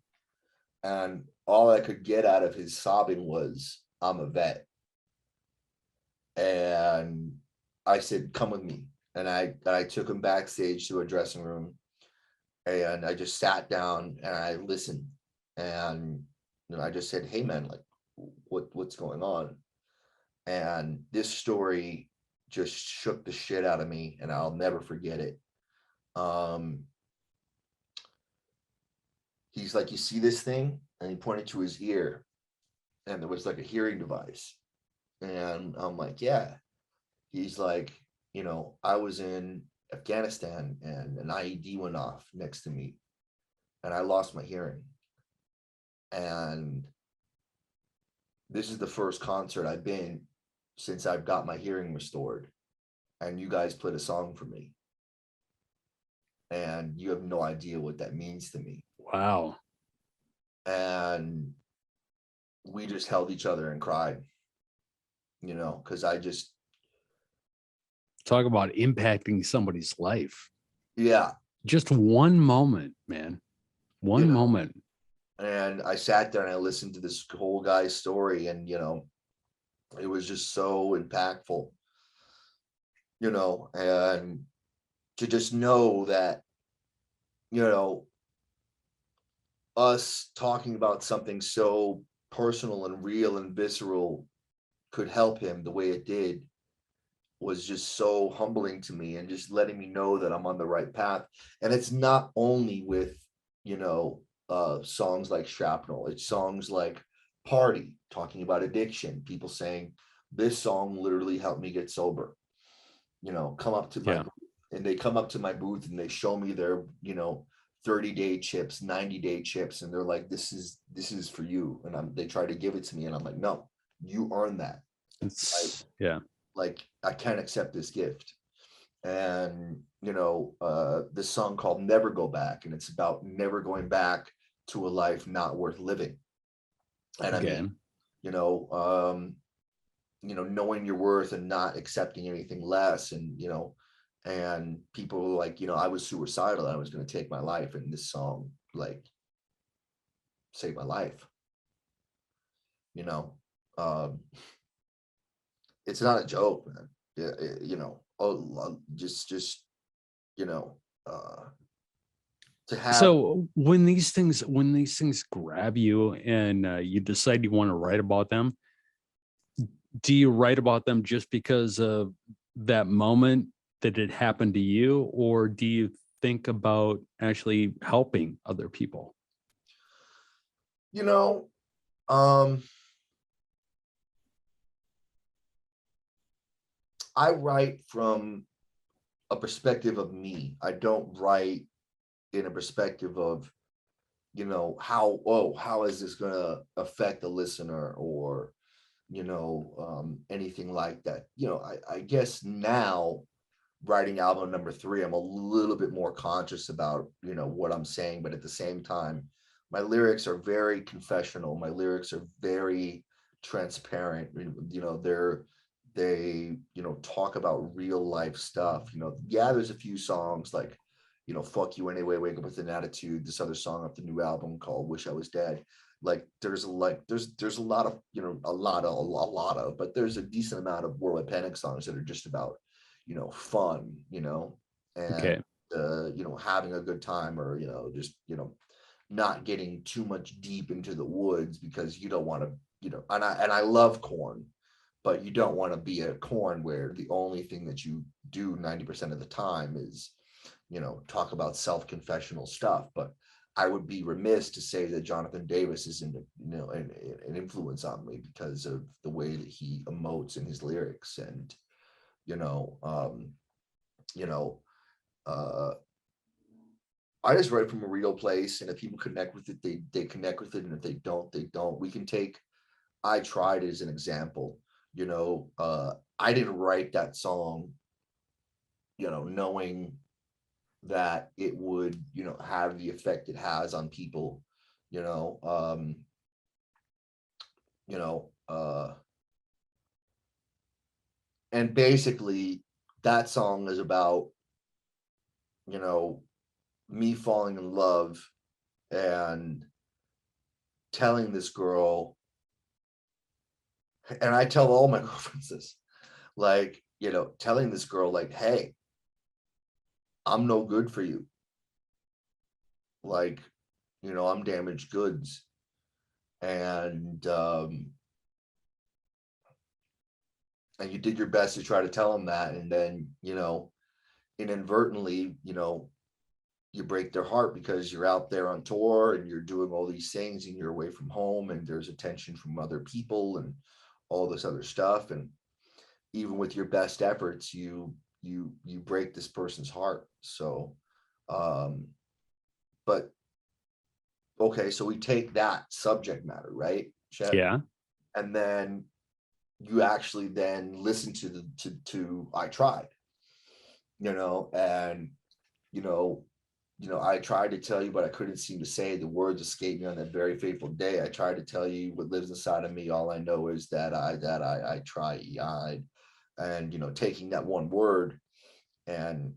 And all I could get out of his sobbing was, I'm a vet. And I said, come with me. And I took him backstage to a dressing room, and I just sat down and I listened. And I just said, hey man, like what's going on? And this story just shook the shit out of me, and I'll never forget it. He's like, you see this thing? And he pointed to his ear, and there was like a hearing device. And I'm like, yeah. He's like, I was in Afghanistan and an IED went off next to me and I lost my hearing. And this is the first concert I've been since I've got my hearing restored. And you guys played a song for me. And you have no idea what that means to me. Wow. And we just held each other and cried, because I just, Talk about impacting somebody's life. yeah. Just one moment, man. One moment. And I sat there and I listened to this whole guy's story, and it was just so impactful, and to just know that, us talking about something so personal and real and visceral could help him the way it did was just so humbling to me, and just letting me know that I'm on the right path. And it's not only with, songs like Shrapnel, it's songs like Party, talking about addiction, people saying this song literally helped me get sober, come up to my booth, and they come up to my booth and they show me their 30-day chips, 90-day chips, and they're like, this is for you. And they try to give it to me, and I'm like, no, you earned that. It's Like I can't accept this gift. And this song called Never Go Back, and it's about never going back to a life not worth living. And again, knowing your worth and not accepting anything less. And people like, I was suicidal, I was going to take my life, and this song like saved my life. It's not a joke, man. To have. So when these things grab you and you decide you want to write about them, do you write about them just because of that moment that it happened to you, or do you think about actually helping other people? I write from a perspective of me. I don't write in a perspective of, how is this going to affect the listener, or, anything like that. I guess now, writing album number 3, I'm a little bit more conscious about, what I'm saying, but at the same time, my lyrics are very confessional. My lyrics are very transparent. They talk about real life stuff. There's a few songs like, Fuck You Anyway, Wake Up With an Attitude, this other song off the new album called Wish I Was Dead. Like there's a lot of, but there's a decent amount of Worldwide Panic songs that are just about, fun, and having a good time, or just not getting too much deep into the woods, because you don't want to, and I love Korn, but you don't want to be a Korn where the only thing that you do 90% of the time is talk about self-confessional stuff. But I would be remiss to say that Jonathan Davis isn't, an influence on me because of the way that he emotes in his lyrics. And, you know, you know, uh, I just write from a real place, and if people connect with it, they connect with it, and if they don't, they don't. We can take I Tried as an example. I didn't write that song, knowing that it would, have the effect it has on people, you know, um, you know, uh, and basically that song is about, you know, me falling in love and telling this girl, and I tell all my girlfriends this, like, telling this girl, like, hey, I'm no good for you. Like, I'm damaged goods. And you did your best to try to tell them that. And then, inadvertently, you break their heart because you're out there on tour and you're doing all these things and you're away from home and there's attention from other people and all this other stuff. And even with your best efforts, you break this person's heart. So, but okay, so we take that subject matter, right, Shep? Yeah. And then you actually then listen to I Tried, and I tried to tell you, but I couldn't seem to say. The words escaped me on that very fateful day. I tried to tell you what lives inside of me. All I know is that I tried. And taking that one word and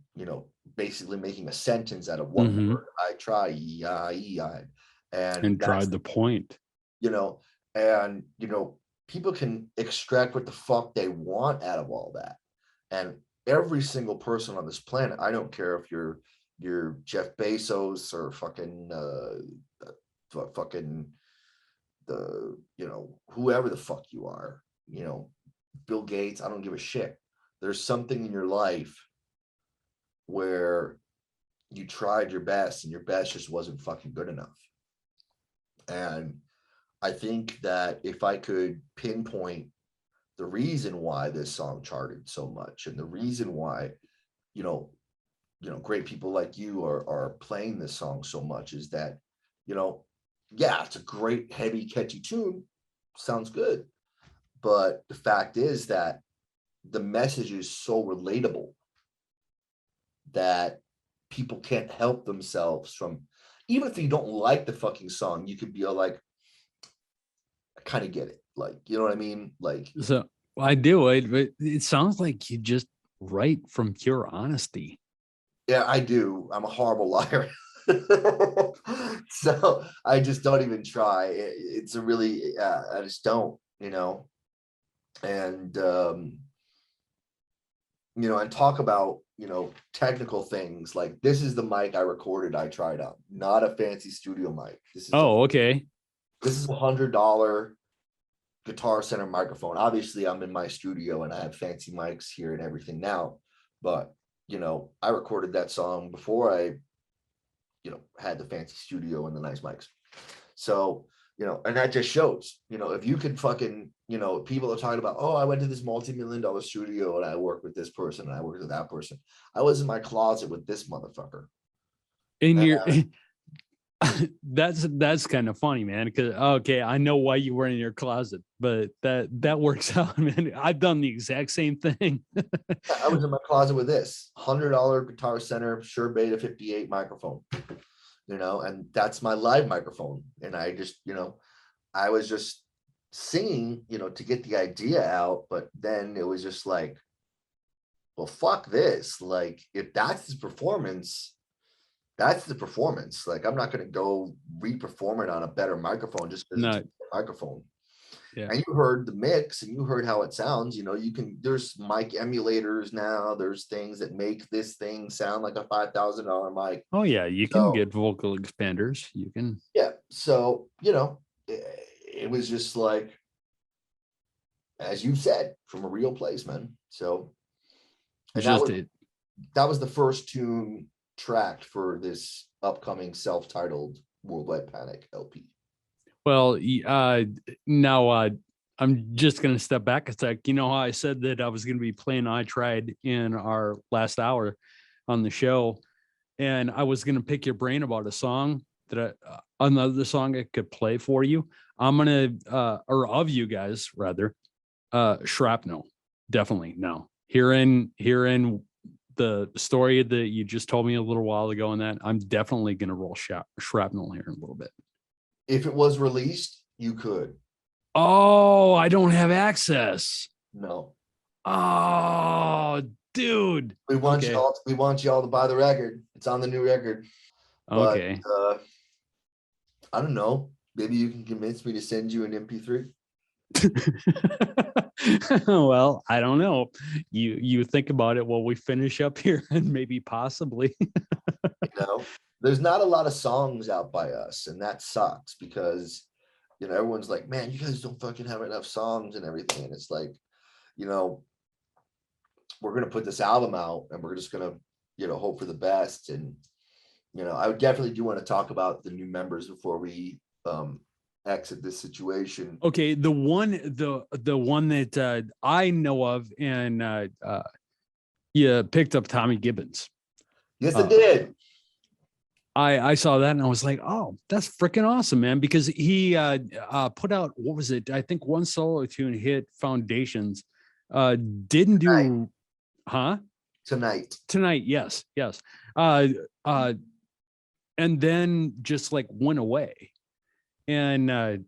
basically making a sentence out of one Mm-hmm. word. I try, and And that's drive the point. you know, and people can extract what the fuck they want out of all that. And every single person on this planet, I don't care if you're Jeff Bezos or fucking the whoever the fuck you are, Bill Gates, I don't give a shit. There's something in your life where you tried your best and your best just wasn't fucking good enough. And I think that if I could pinpoint the reason why this song charted so much and the reason why, you know, great people like you are playing this song so much is that, yeah, it's a great, heavy, catchy tune. Sounds good. But the fact is that the message is so relatable that people can't help themselves from, even if you don't like the fucking song, you could be like, I kind of get it. Like, you know what I mean? Like, So I do it, but it sounds like you just write from pure honesty. yeah, I do. I'm a horrible liar. So I just don't even try. It's a really, I just don't, and, and talk about, technical things like this is the mic I recorded, I tried out, not a fancy studio mic. Oh, okay. This is $100 Guitar Center microphone. Obviously, I'm in my studio and I have fancy mics here and everything now, but I recorded that song before I, had the fancy studio and the nice mics. So, and that just shows, if you could fucking, people are talking about, oh, I went to this multi-million-dollar studio and I worked with this person and I worked with that person. I was in my closet with this motherfucker. In your that's kind of funny, man, because okay, I know why you were in your closet, but that works out, man. I've done the exact same thing. I was in my closet with this $100 Guitar Center Shure Beta 58 microphone, and that's my live microphone. And I just, I was just singing, to get the idea out, but then it was just like, well, fuck this. Like, if that's the performance, that's the performance. Like, I'm not going to go re-perform it on a better microphone just because No, it's a microphone. yeah. And you heard the mix and you heard how it sounds. There's mic emulators now. There's things that make this thing sound like a $5,000 mic. Oh yeah, you can get vocal expanders. You can. Yeah. So, it was just like, as you said, from a real place, man. So, and Just it. that was the first tune tracked for this upcoming self-titled Worldwide Panic LP. Well, now I'm just going to step back a sec. You know how I said that I was going to be playing I Tried in our last hour on the show, and I was going to pick your brain about a song that another song I could play for you. I'm going to, or of you guys rather, Shrapnel. Definitely. No. Hearing the story that you just told me a little while ago on that, I'm definitely going to roll Shrapnel here in a little bit. If it was released, you could. Oh, I don't have access. No. Oh, dude. We want y'all to buy the record. It's on the new record. Okay. But I don't know. Maybe you can convince me to send you an MP3. Well, I don't know. You think about it while we finish up here, and maybe possibly. There's not a lot of songs out by us, and that sucks because everyone's like, man, you guys don't fucking have enough songs and everything. And it's like, we're gonna put this album out and we're just gonna hope for the best. And I would definitely do want to talk about the new members before we exit this situation. Okay, the one that I know of, and you picked up Tommy Gibbons. Yes, I did. I saw that and I was like, oh, that's freaking awesome, man, because he put out, what was it? I think one solo tune hit, Foundations. Didn't do, huh? Tonight, yes. And then just like went away. And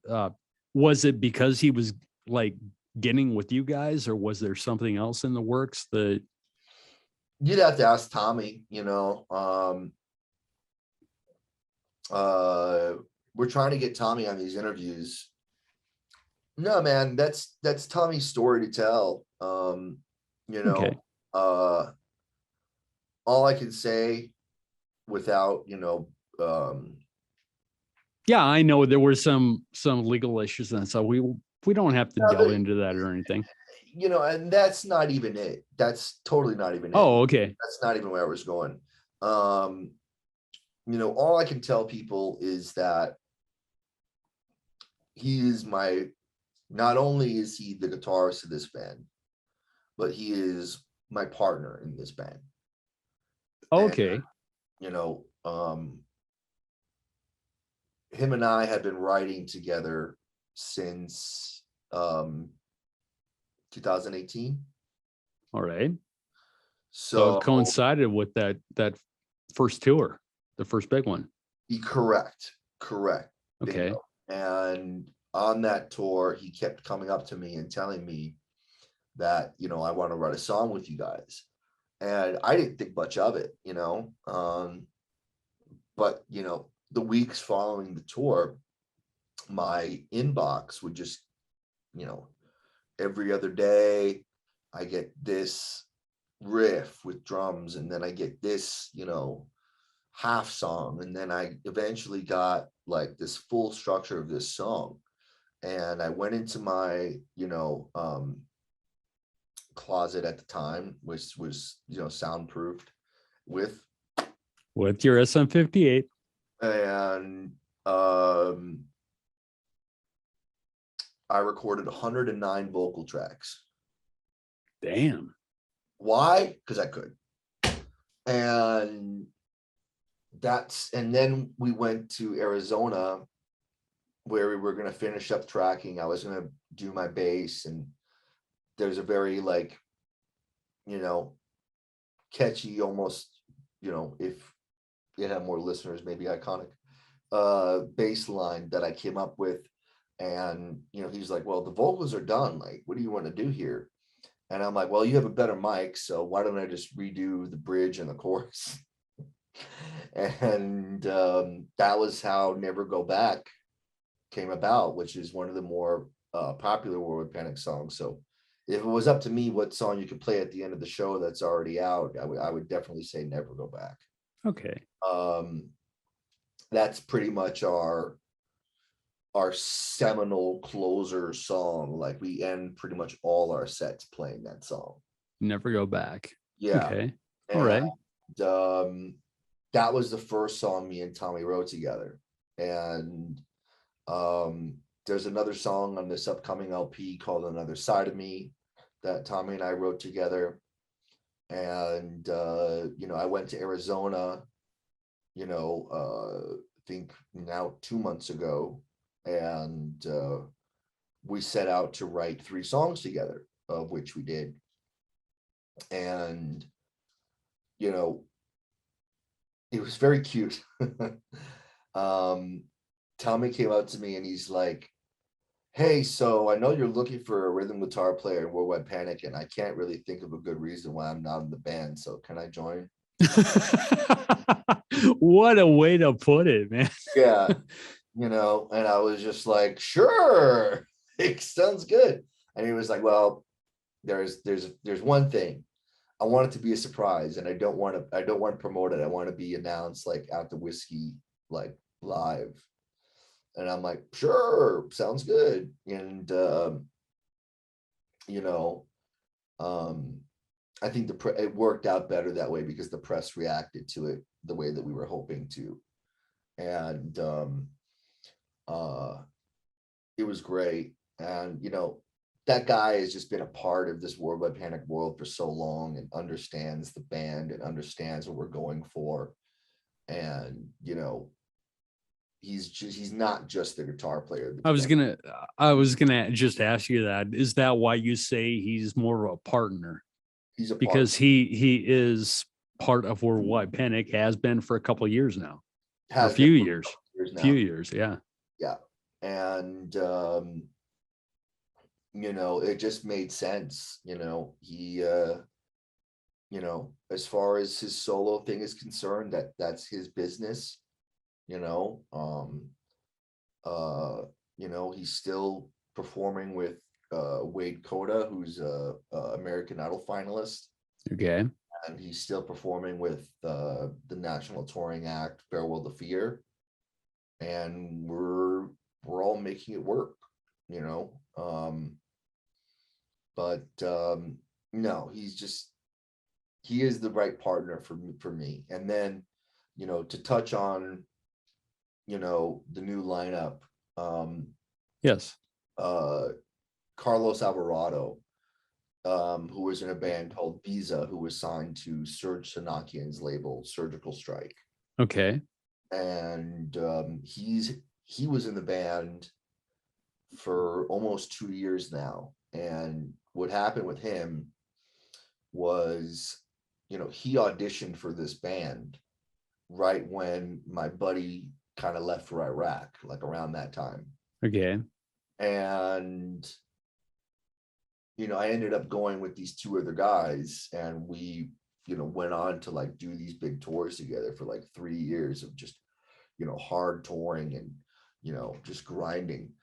was it because he was like getting with you guys, or was there something else in the works that you'd have to ask Tommy? We're trying to get Tommy on these interviews. No, man, that's Tommy's story to tell. Okay. All I can say without, yeah, I know there were some legal issues, and so we don't have to delve into that or anything. And that's not even it. That's totally not even it. Oh, okay. That's not even where I was going. All I can tell people is that he is not only is he the guitarist of this band, but he is my partner in this band. Okay. And, him and I have been writing together since 2018. All right. So it coincided with that first tour, the first big one. Correct. Okay. Bingo. And on that tour, he kept coming up to me and telling me that, I want to write a song with you guys. And I didn't think much of it, but, the weeks following the tour, my inbox would just, every other day I get this riff with drums, and then I get this, half song, and then I eventually got like this full structure of this song. And I went into my closet at the time, which was soundproofed with your SM58, and I recorded 109 vocal tracks. Damn. Why? Because I could. And then we went to Arizona, where we were going to finish up tracking. I was going to do my bass, and there's a very catchy, almost, if it had more listeners, maybe iconic bass line that I came up with. And he's like, well, the vocals are done, like, what do you want to do here? And I'm like, well, you have a better mic, so why don't I just redo the bridge and the chorus? And that was how Never Go Back came about, which is one of the more popular Worldwide Panic songs. So if it was up to me what song you could play at the end of the show that's already out, I would definitely say Never Go Back. Okay. That's pretty much our seminal closer song. Like, we end pretty much all our sets playing that song. Never Go Back. Yeah. Okay. All right. that was the first song me and Tommy wrote together. And there's another song on this upcoming LP called Another Side of Me that Tommy and I wrote together. And I went to Arizona, I think now 2 months ago, and we set out to write 3 songs together, of which we did. And it was very cute. Tommy came up to me and he's like, hey, so I know you're looking for a rhythm guitar player in Worldwide Panic, and I can't really think of a good reason why I'm not in the band. So can I join? What a way to put it, man. Yeah. And I was just like, sure, it sounds good. And he was like, well, there's one thing. I want it to be a surprise, and I don't want to promote it. I want to be announced like at the whiskey, like live. And I'm like, sure, sounds good. And I think it worked out better that way because the press reacted to it the way that we were hoping to. And it was great. And that guy has just been a part of this Worldwide Panic world for so long, and understands the band and understands what we're going for. And he's not just the guitar player. I was gonna just ask you that. Is that why you say he's more of a partner? He's a because he is part of Worldwide Panic, has been for a couple of years now, a few years, yeah. And it just made sense. He as far as his solo thing is concerned, that's his business. He's still performing with Wade Coda, who's a American Idol finalist. Okay. And he's still performing with the national touring act Farewell to Fear. And we're all making it work, no, he is the right partner for me. And then, to touch on, the new lineup. Yes. Carlos Alvarado, who was in a band called Visa, who was signed to Serge Sanakian's label Surgical Strike. Okay. And he was in the band for almost 2 years now. And what happened with him was, he auditioned for this band right when my buddy kind of left for Iraq, like around that time. Okay. And I ended up going with these 2 other guys, and we went on to like do these big tours together for like 3 years of just hard touring and just grinding.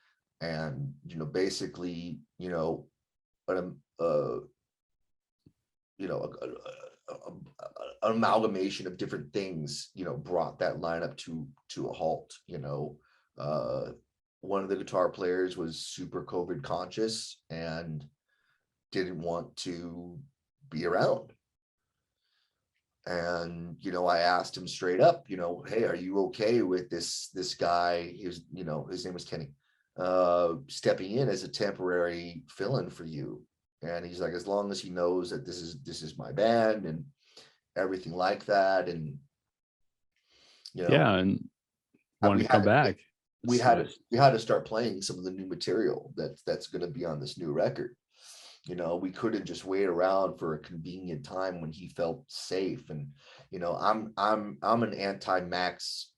And basically an amalgamation of different things brought that lineup to a halt. One of the guitar players was super COVID conscious and didn't want to be around. And I asked him straight up, hey, are you okay with this guy? His name was Kenny, stepping in as a temporary fill-in for you. And he's like, as long as he knows that this is my band and everything like that. And and want to come back. We had to start playing some of the new material that's going to be on this new record. We couldn't just wait around for a convenient time when he felt safe. And I'm an anti-max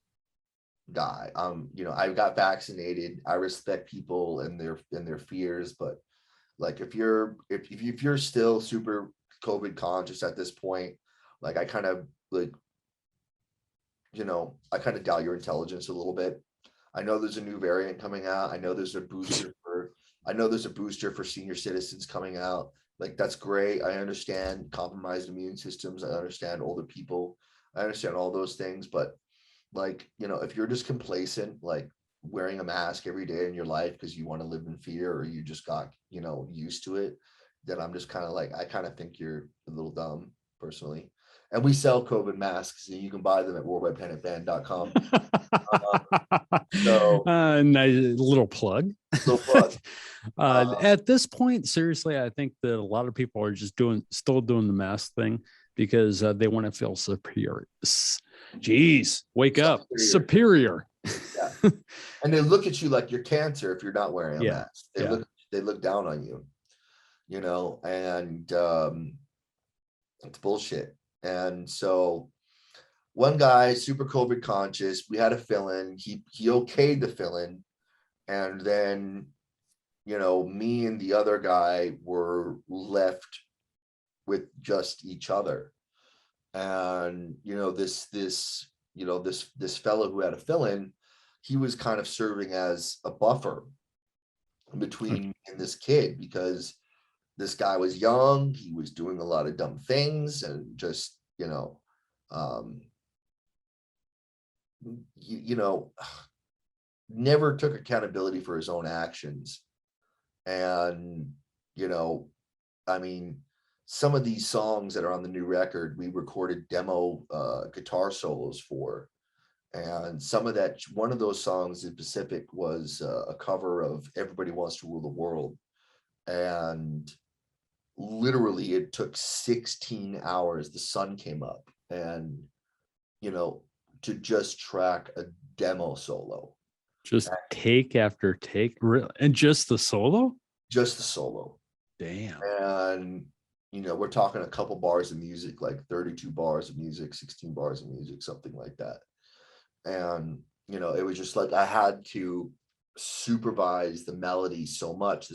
guy. I got vaccinated. I respect people and their fears, but like if you're still super COVID conscious at this point, like I kind of doubt your intelligence a little bit. I know there's a new variant coming out. I know there's a booster for senior citizens coming out. Like, that's great. I understand compromised immune systems. I understand older people. I understand all those things. But like, if you're just complacent, like wearing a mask every day in your life because you want to live in fear, or you just got, used to it, then I'm just kind of like, I kind of think you're a little dumb personally. And we sell COVID masks, and you can buy them at worldwidepanic.com. So Nice little plug. little plug. At this point, seriously, I think that a lot of people are just still doing the mask thing because they want to feel superior. Jeez, wake up, superior. Yeah. And they look at you like you're cancer if you're not wearing a mask. They look down on you, you know, and it's bullshit. And so one guy, super COVID conscious, we had a fill-in. He okayed the fill-in, and then, you know, me and the other guy were left with just each other. And, you know, this fellow who had a fill-in, he was kind of serving as a buffer between me and this kid, because this guy was young, he was doing a lot of dumb things, and just, you know, never took accountability for his own actions. And, you know, I mean, some of these songs that are on the new record, we recorded demo guitar solos for. And some of that, one of those songs in Pacific was a cover of Everybody Wants to Rule the World. And literally it took 16 hours. The sun came up, and, you know, to just track a demo solo. Just take after take, and just the solo? Just the solo. Damn. And, you know, we're talking a couple bars of music, like 32 bars of music, 16 bars of music, something like that. And, you know, it was just like I had to supervise the melody so much.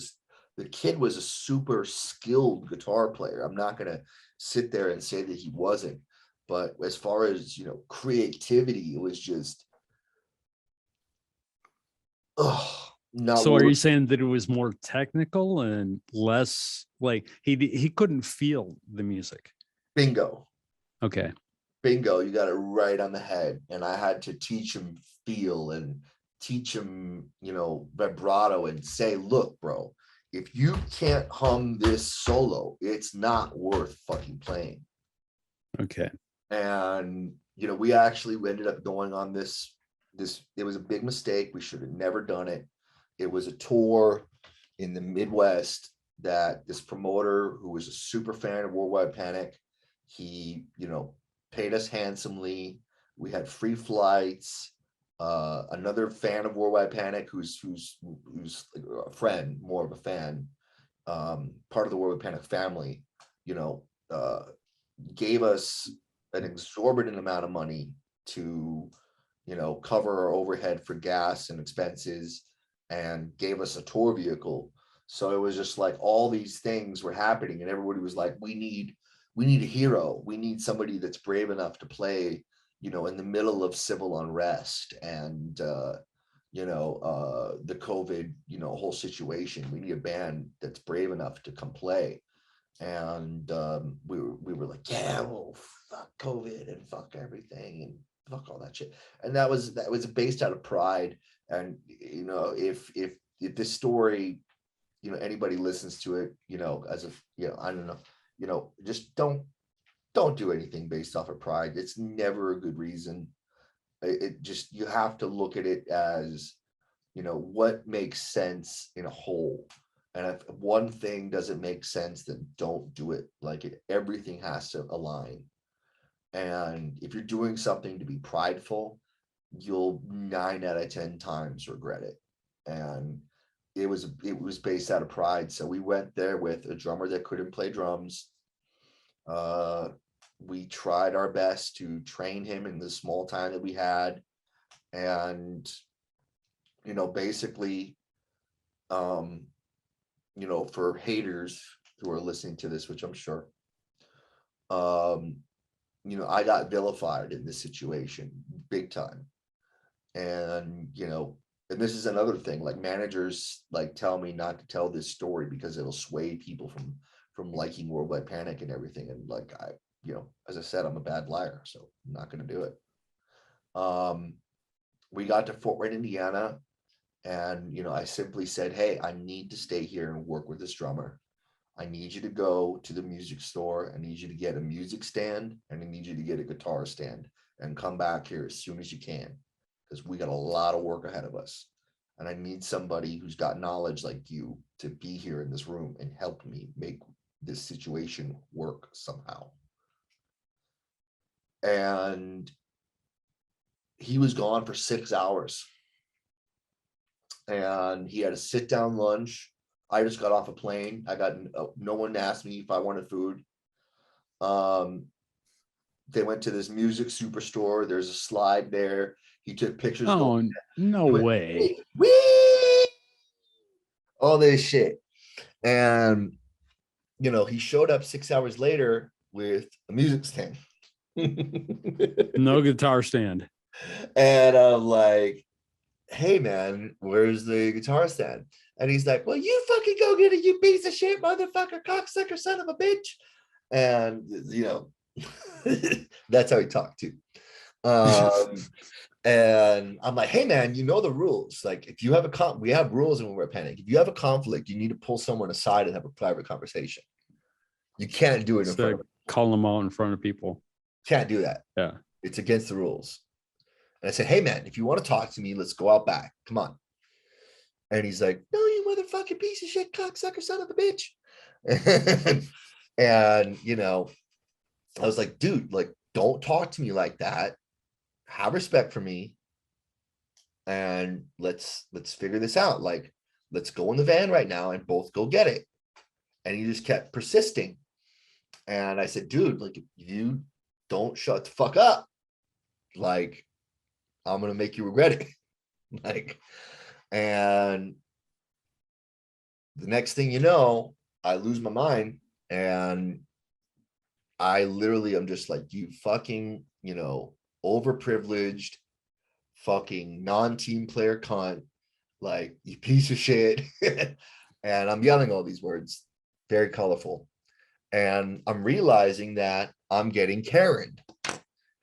The kid was a super skilled guitar player. I'm not going to sit there and say that he wasn't. But as far as, you know, creativity, it was just, so are you saying that it was more technical and less like he couldn't feel the music? Bingo. Okay. Bingo, you got it right on the head. And I had to teach him feel and teach him, you know, vibrato, and say, look, bro, if you can't hum this solo, it's not worth fucking playing. Okay. And, you know, we actually ended up going on this, it was a big mistake. We should have never done it. It was a tour in the Midwest that this promoter, who was a super fan of Worldwide Panic, he, you know, paid us handsomely. We had free flights. Another fan of Worldwide Panic, who's a friend, more of a fan, part of the Worldwide Panic family, you know, gave us an exorbitant amount of money to, you know, cover our overhead for gas and expenses, and gave us a tour vehicle. So it was just like all these things were happening, and everybody was like, we need a hero. We need somebody that's brave enough to play, you know, in the middle of civil unrest and, you know, the COVID, you know, whole situation. We need a band that's brave enough to come play. And we were like, yeah, well, fuck COVID and fuck everything and fuck all that shit. And that was based out of pride. And, you know, if this story, you know, anybody listens to it, you know, as a, you know, I don't know, you know, just don't do anything based off of pride. It's never a good reason. It just, you have to look at it as, you know, what makes sense in a whole. And if one thing doesn't make sense, then don't do it. Like everything has to align. And if you're doing something to be prideful, you'll 9 out of 10 times regret it. And it was based out of pride. So we went there with a drummer that couldn't play drums. We tried our best to train him in the small time that we had. And, you know, basically, you know, for haters who are listening to this, which I'm sure, you know, I got vilified in this situation big time. And, you know, and this is another thing, like managers like tell me not to tell this story because it'll sway people from liking Worldwide Panic and everything. And like, I, you know, as I said, I'm a bad liar, so I'm not going to do it. We got to Fort Wayne, Indiana. And, you know, I simply said, hey, I need to stay here and work with this drummer. I need you to go to the music store. I need you to get a music stand, and I need you to get a guitar stand and come back here as soon as you can, because we got a lot of work ahead of us. And I need somebody who's got knowledge like you to be here in this room and help me make this situation work somehow. And he was gone for 6 hours. And he had a sit down lunch. I just got off a plane. I got no one asked me if I wanted food. They went to this music superstore. There's a slide there. He took pictures. Oh, no way. Wee! All this shit. And, he showed up 6 hours later with a music stand. No guitar stand. And I'm like, hey, man, where's the guitar stand? And he's like, well, you fucking go get it, you piece of shit, motherfucker, cocksucker, son of a bitch. And, that's how he talked to. And I'm like, hey, man, you know the rules. Like, if you have we have rules when we're panic. If you have a conflict, you need to pull someone aside and have a private conversation. You can't do it in front of call them out in front of people. Can't do that. Yeah. It's against the rules. And I said, hey, man, if you want to talk to me, let's go out back. Come on. And he's like, no, you motherfucking piece of shit, cocksucker, son of a bitch. And, I was like, dude, like, don't talk to me like that. Have respect for me. And let's figure this out. Like, let's go in the van right now and both go get it. And he just kept persisting. And I said, dude, like, if you don't shut the fuck up, like, I'm going to make you regret it. Like, and the next thing you know, I lose my mind, and I literally am just like, you fucking, overprivileged, fucking non-team player cunt, like, you piece of shit. And I'm yelling all these words, very colorful. And I'm realizing that I'm getting Karen.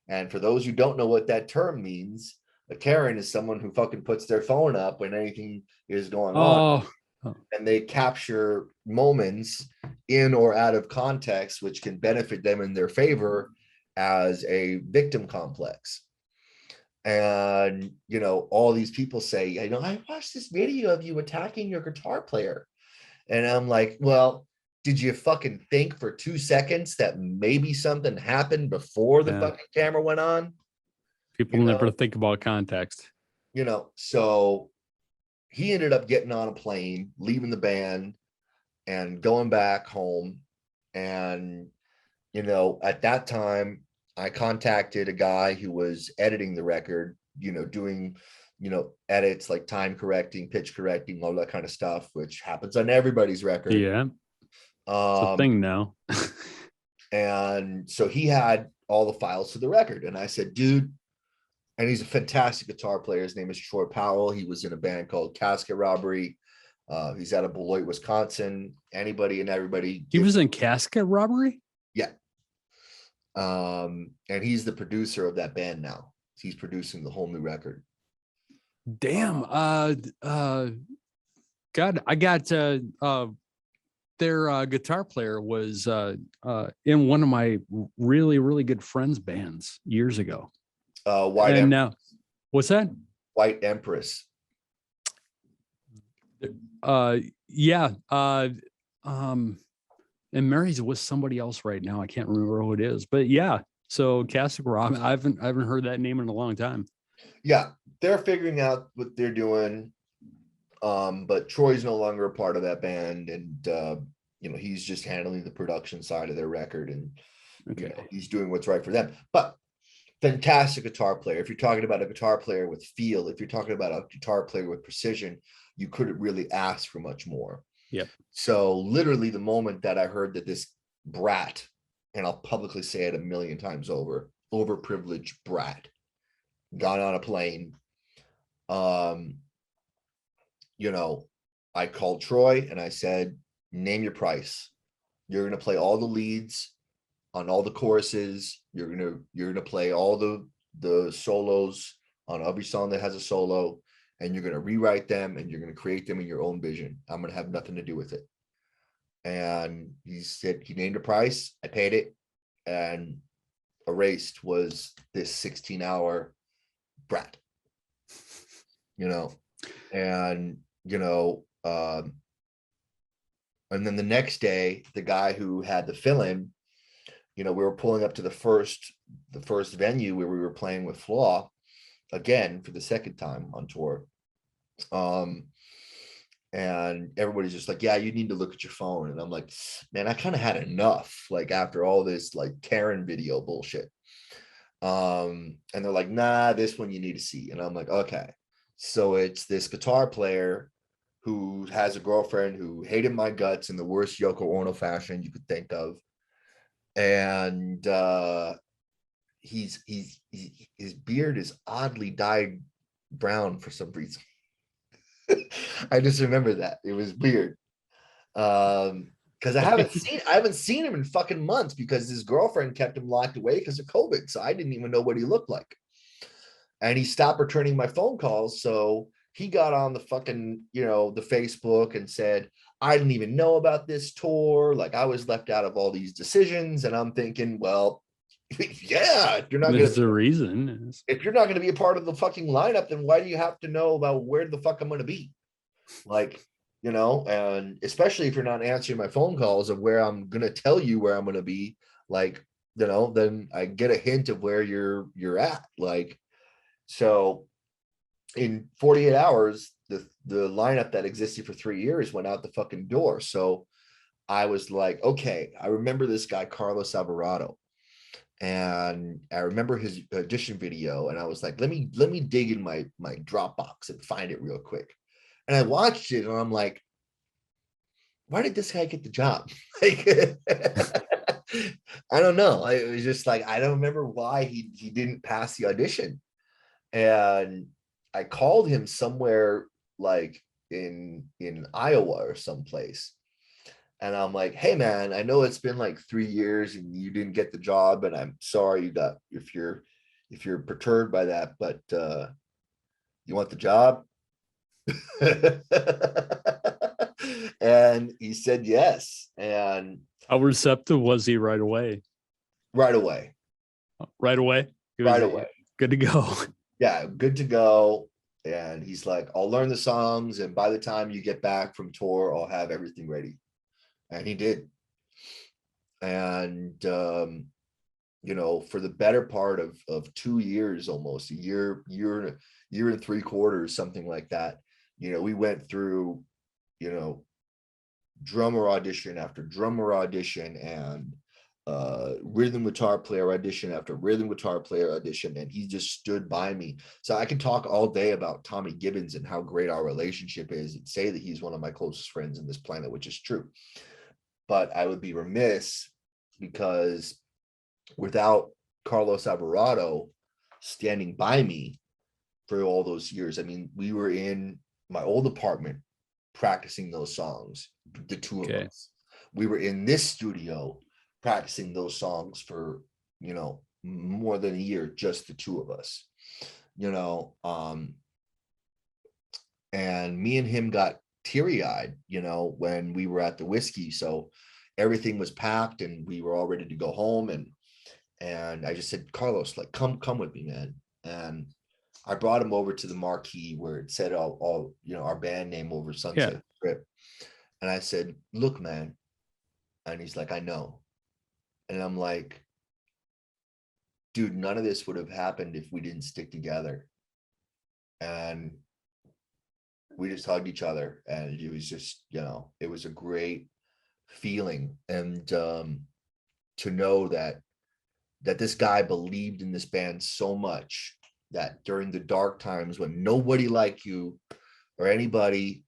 And for those who don't know what that term means, a Karen is someone who fucking puts their phone up when anything is going on. And they capture moments in or out of context, which can benefit them in their favor as a victim complex. And, all these people say, I watched this video of you attacking your guitar player. And I'm like, well, did you fucking think for 2 seconds that maybe something happened before the fucking camera went on? People never think about context. So he ended up getting on a plane, leaving the band, and going back home. And, at that time, I contacted a guy who was editing the record, doing, edits like time correcting, pitch correcting, all that kind of stuff, which happens on everybody's record. Yeah. It's a thing now. And so he had all the files to the record. And I said, dude, and he's a fantastic guitar player. His name is Troy Powell. He was in a band called Casket Robbery. He's out of Beloit, Wisconsin. Anybody and everybody. He was in Casket Robbery? Yeah. And he's the producer of that band now. He's producing the whole new record. Damn. God, I got their guitar player was in one of my really, really good friends' bands years ago. White and Empress. now, what's that? White Empress. Yeah. And Mary's with somebody else right now. I can't remember who it is, but yeah. So Casket Rob, I haven't heard that name in a long time. Yeah, they're figuring out what they're doing. But Troy's no longer a part of that band, and he's just handling the production side of their record, and he's doing what's right for them. But fantastic guitar player. If you're talking about a guitar player with feel, if you're talking about a guitar player with precision, you couldn't really ask for much more. Yep. So literally the moment that I heard that this brat, and I'll publicly say it a million times over, overprivileged brat, got on a plane, I called Troy and I said, name your price. You're going to play all the leads on all the choruses. You're going to play all the solos on every song that has a solo, and you're going to rewrite them, and you're going to create them in your own vision. I'm going to have nothing to do with it. And he said he named a price. I paid it, and Erased was this 16-hour brat, and and then the next day, the guy who had the fill-in, we were pulling up to the first venue where we were playing with Flaw again for the second time on tour. And everybody's just like, yeah, you need to look at your phone. And I'm like, man, I kind of had enough, like after all this like Karen video bullshit. And they're like, nah, this one you need to see. And I'm like, okay. So it's this guitar player who has a girlfriend who hated my guts in the worst Yoko Ono fashion you could think of. And his beard is oddly dyed brown for some reason. I just remember that. It was weird. Because I haven't seen him in fucking months because his girlfriend kept him locked away because of COVID. So I didn't even know what he looked like. And he stopped returning my phone calls. So he got on the fucking, the Facebook and said, I didn't even know about this tour. Like I was left out of all these decisions. And I'm thinking, well, yeah, if you're not There's a reason. If you're not going to be a part of the fucking lineup, then why do you have to know about where the fuck I'm going to be? Like, and especially if you're not answering my phone calls of where I'm going to tell you where I'm going to be, like, then I get a hint of where you're at. Like, so in 48 hours, the lineup that existed for 3 years went out the fucking door. So I was like, okay, I remember this guy, Carlos Alvarado. And I remember his audition video, and I was like, let me dig in my Dropbox and find it real quick. And I watched it, and I'm like, why did this guy get the job? Like, I don't know. It was just like, I don't remember why he didn't pass the audition. And I called him somewhere like in Iowa or someplace. And I'm like, hey man, I know it's been like 3 years and you didn't get the job, and I'm sorry if you're perturbed by that, but you want the job? And he said yes. And how receptive was he right away? Right away. Right away? Right away. Good to go. Yeah, good to go. And he's like, I'll learn the songs, and by the time you get back from tour, I'll have everything ready. And he did. And for the better part of 2 years, almost a year and 3/4, something like that, we went through drummer audition after drummer audition, and rhythm guitar player audition after rhythm guitar player audition, and he just stood by me. So I can talk all day about Tommy Gibbons and how great our relationship is and say that he's one of my closest friends in this planet, which is true. But I would be remiss, because without Carlos Alvarado standing by me for all those years, I mean, we were in my old apartment practicing those songs, the two of us. We were in this studio practicing those songs for, more than a year, just the two of us, and me and him got teary-eyed, when we were at the Whiskey. So everything was packed and we were all ready to go home. And I just said, Carlos, like, come with me, man. And I brought him over to the marquee where it said all our band name over Sunset Strip. And I said, look, man. And he's like, I know. And I'm like, dude, none of this would have happened if we didn't stick together. And we just hugged each other, and it was just, it was a great feeling. And to know that this guy believed in this band so much that during the dark times when nobody liked you or everybody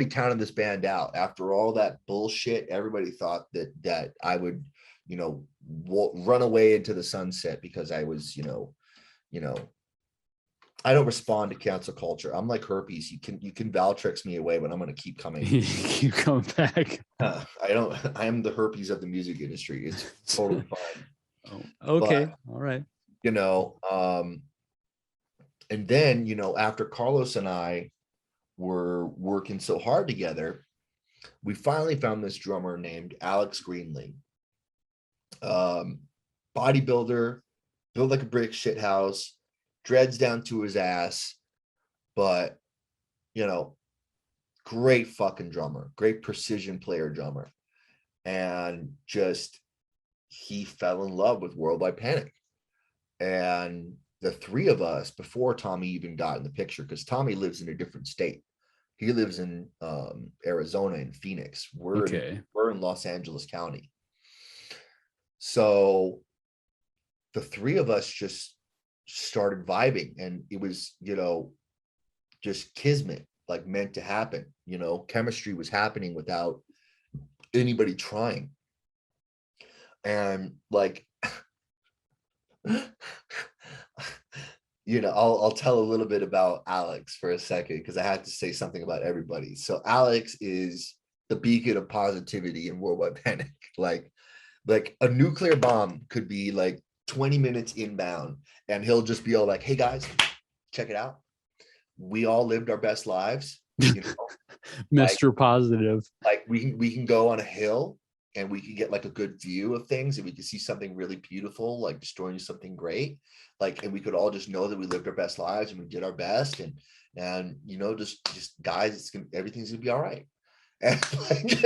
counted this band out. After all that bullshit, everybody thought that I would, run away into the sunset because I was, I don't respond to cancel culture. I'm like herpes. You can Valtrex me away, but I'm going to keep coming. Keep coming back. I am the herpes of the music industry. It's totally fine. Oh, okay. But, all right. And then, after Carlos and I were working so hard together, We finally found this drummer named Alex Greenlee. Bodybuilder, built like a brick shit house, dreads down to his ass, but great fucking drummer, great precision player drummer. And just he fell in love with Worldwide Panic. And the three of us, before Tommy even got in the picture, because Tommy lives in a different state. He lives in Arizona, in Phoenix. We're in Los Angeles County. So the three of us just started vibing, and it was, just kismet, like meant to happen. Chemistry was happening without anybody trying. And like, I'll tell a little bit about Alex for a second, because I had to say something about everybody. So Alex is the beacon of positivity in Worldwide Panic. Like a nuclear bomb could be like 20 minutes inbound, and he'll just be all like, hey guys, check it out. We all lived our best lives. Mr. Positive. Like we can go on a hill and we can get like a good view of things, and we can see something really beautiful, like destroying something great. Like, and we could all just know that we lived our best lives and we did our best, and just guys, everything's gonna be all right. And like,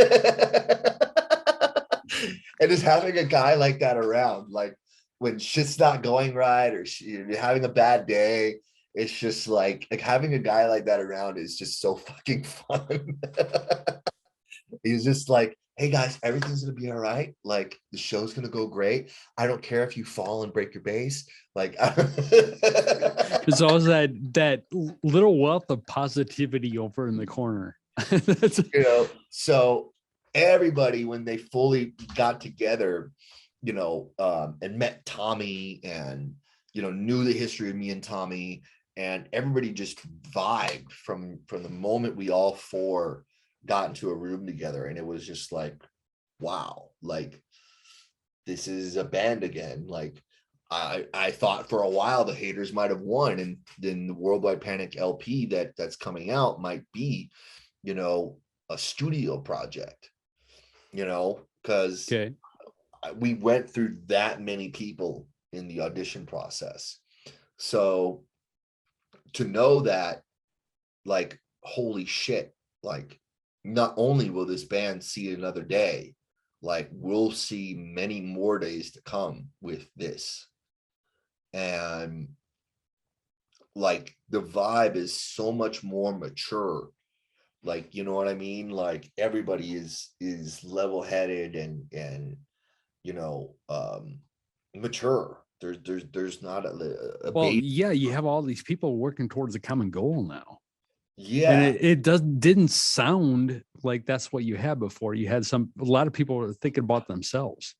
and just having a guy like that around, like when shit's not going right, or you're having a bad day, it's just like having a guy like that around is just so fucking fun. He's just like, hey guys, everything's gonna be all right. Like the show's gonna go great. I don't care if you fall and break your bass. Like there's always that little wealth of positivity over in the corner. So everybody, when they fully got together, and met Tommy, and knew the history of me and Tommy, and everybody just vibed from the moment we all four got into a room together. And it was just like, wow, like this is a band again. Like I thought for a while the Haters might have won, and then the Worldwide Panic LP that's coming out might be a studio project, because we went through that many people in the audition process. So to know that, like, holy shit, like not only will this band see another day, like we'll see many more days to come with this. And like the vibe is so much more mature. Like, you know what I mean? Like everybody is level-headed and mature. There's not a well, baby. yeah, you have all these people working towards a common goal now. Yeah. And it didn't sound like that's what you had before. You had a lot of people are thinking about themselves.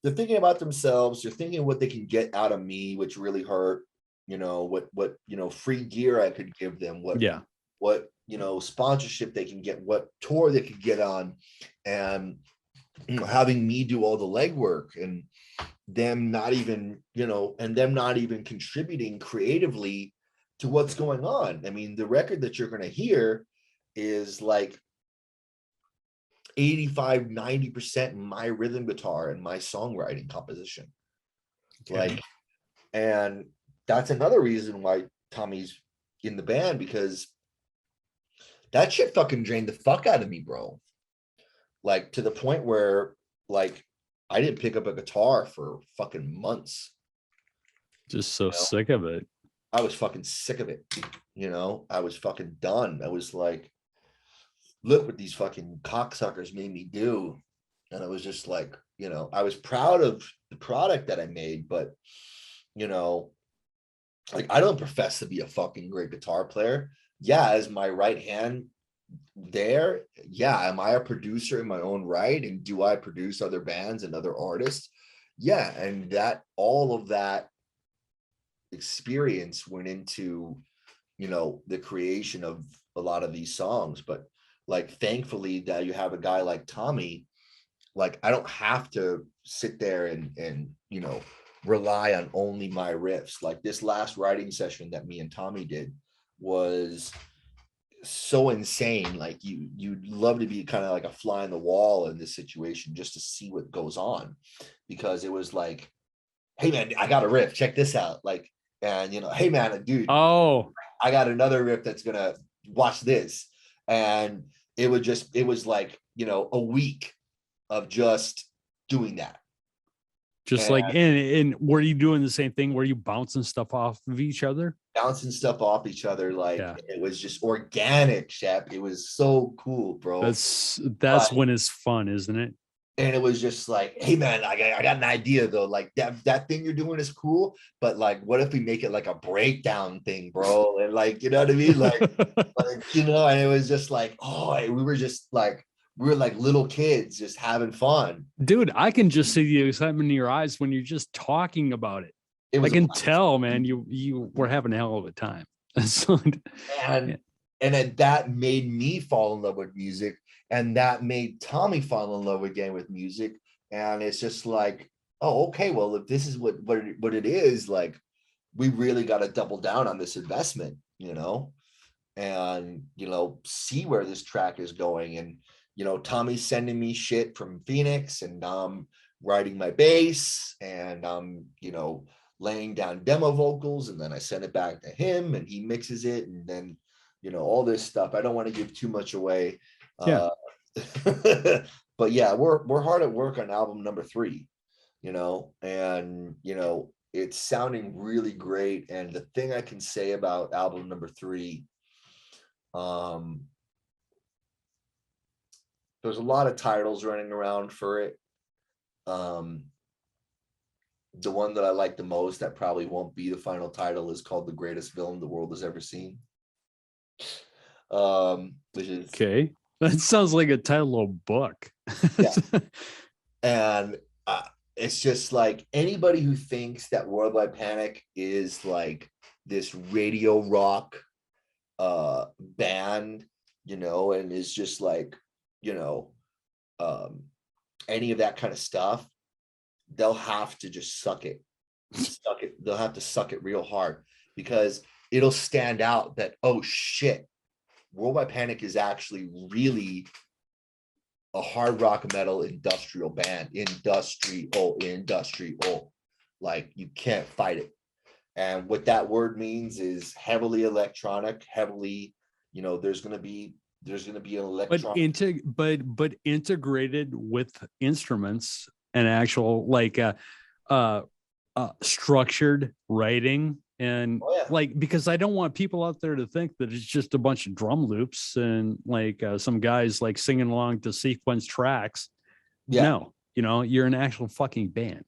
They're thinking about themselves. They're thinking what they can get out of me, which really hurt. What free gear I could give them. What sponsorship they can get. What tour they could get on, and having me do all the legwork, and them not even contributing creatively to what's going on. I mean, the record that you're going to hear is like 85-90% my rhythm guitar and my songwriting composition. Like, and that's another reason why Tommy's in the band, because that shit fucking drained the fuck out of me, bro. Like to the point where like I didn't pick up a guitar for fucking months. Just so sick of it. I was fucking sick of it. I was fucking done. I was like, look what these fucking cocksuckers made me do. And I was just like, I was proud of the product that I made, but like I don't profess to be a fucking great guitar player. Yeah, as my right hand there, yeah, am I a producer in my own right? And do I produce other bands and other artists? Yeah, and that all of that experience went into the creation of a lot of these songs. But like thankfully that you have a guy like Tommy, like I don't have to sit there and rely on only my riffs. Like this last writing session that me and Tommy did was so insane. Like you'd love to be kind of like a fly on the wall in this situation just to see what goes on, because it was like, hey man, I got a riff, check this out. Like, and hey man, dude, Oh, I got another riff that's gonna watch this. And it was like, a week of just doing that. just And like, and were you doing the same thing? Were you bouncing stuff off of each other? bouncing stuff off each other. Like, Yeah. it was just organic, Shep. It was so cool, bro. That's But when it's fun, isn't it? and it was just like, hey man, I got an idea though. Like that thing you're doing is cool, but like, what if we make it like a breakdown thing, bro? And like, you know what I mean? And it was just like, oh, we were just like, we were like little kids just having fun. Dude, I can just see the excitement in your eyes when you're just talking about it. It I was a can blast. tell, man, you were having a hell of a time. So, yeah. And that made me fall in love with music, and that made Tommy fall in love again with music. And it's just like, oh, okay, well, if this is what it is, like, we really got to double down on this investment, and see where this track is going. And Tommy's sending me shit from Phoenix, and writing my bass, and laying down demo vocals, and then I send it back to him and he mixes it, and then all this stuff. I don't want to give too much away. Yeah. But yeah, we're hard at work on album number 3, and it's sounding really great. And the thing I can say about album number 3, there's a lot of titles running around for it. The one that I like the most, that probably won't be the final title, is called The Greatest Villain the World Has Ever Seen. Which is Okay. That sounds like a title of a book. Yeah. And it's just like, anybody who thinks that Worldwide Panic is like this radio rock band, and is just like, any of that kind of stuff, they'll have to just suck it. They'll have to suck it real hard, because it'll stand out that, oh shit, Worldwide Panic is actually really a hard rock metal industrial band. Industrial. Like, you can't fight it. And what that word means is heavily electronic, heavily, there's gonna be an electronic, but integrated with instruments and actual like structured writing. And oh, yeah. like, because I don't want people out there to think that it's just a bunch of drum loops and like some guys like singing along to sequence tracks. Yeah. No, you're an actual fucking band.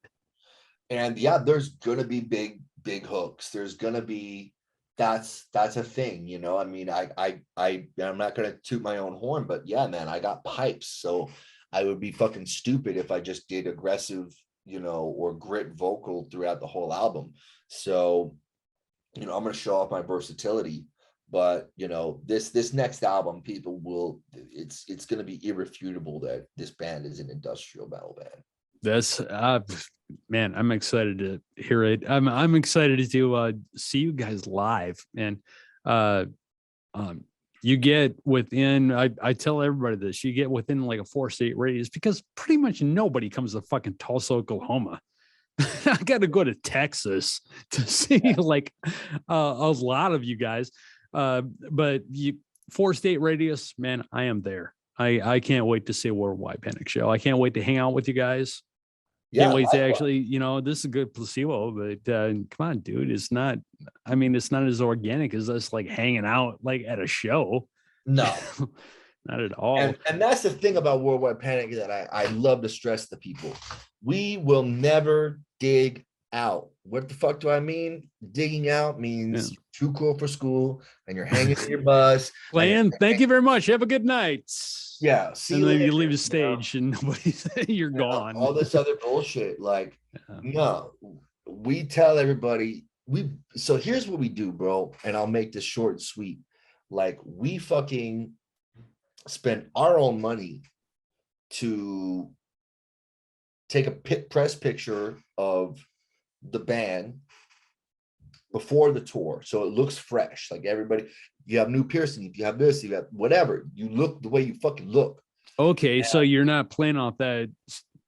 And yeah, there's gonna be big hooks. There's gonna be, that's a thing, I mean, I'm not gonna toot my own horn, but yeah, man, I got pipes, so I would be fucking stupid if I just did aggressive, or grit vocal throughout the whole album. So I'm going to show off my versatility. But this next album, people will, it's going to be irrefutable that this band is an industrial metal band. That's man, I'm excited to hear it. I'm excited to see you guys live. And you get within, I tell everybody this, you get within like a 4-state radius, because pretty much nobody comes to fucking Tulsa, Oklahoma. I got to go to Texas to see like a lot of you guys. But 4-state radius, man, I am there. I can't wait to see a Worldwide Panic show. I can't wait to hang out with you guys. Can't wait to actually, this is a good placebo, but come on, dude. It's not as organic as us like hanging out like at a show. No. Not at all. And that's the thing about Worldwide Panic that I love to stress to people. We will never dig out. What the fuck do I mean? Digging out means too cool for school and you're hanging in your bus. Glenn, thank you very much. Have a good night. Yeah. See and you then later, you leave the stage and nobody's you're gone. All this other bullshit. Like, no, we tell everybody, so here's what we do, bro. And I'll make this short and sweet. Like, we fucking spend our own money to take a press picture of the band before the tour, so it looks fresh. Like, everybody, you have new piercing, you have this, you have whatever. You look the way you fucking look. Okay, so you're not playing off that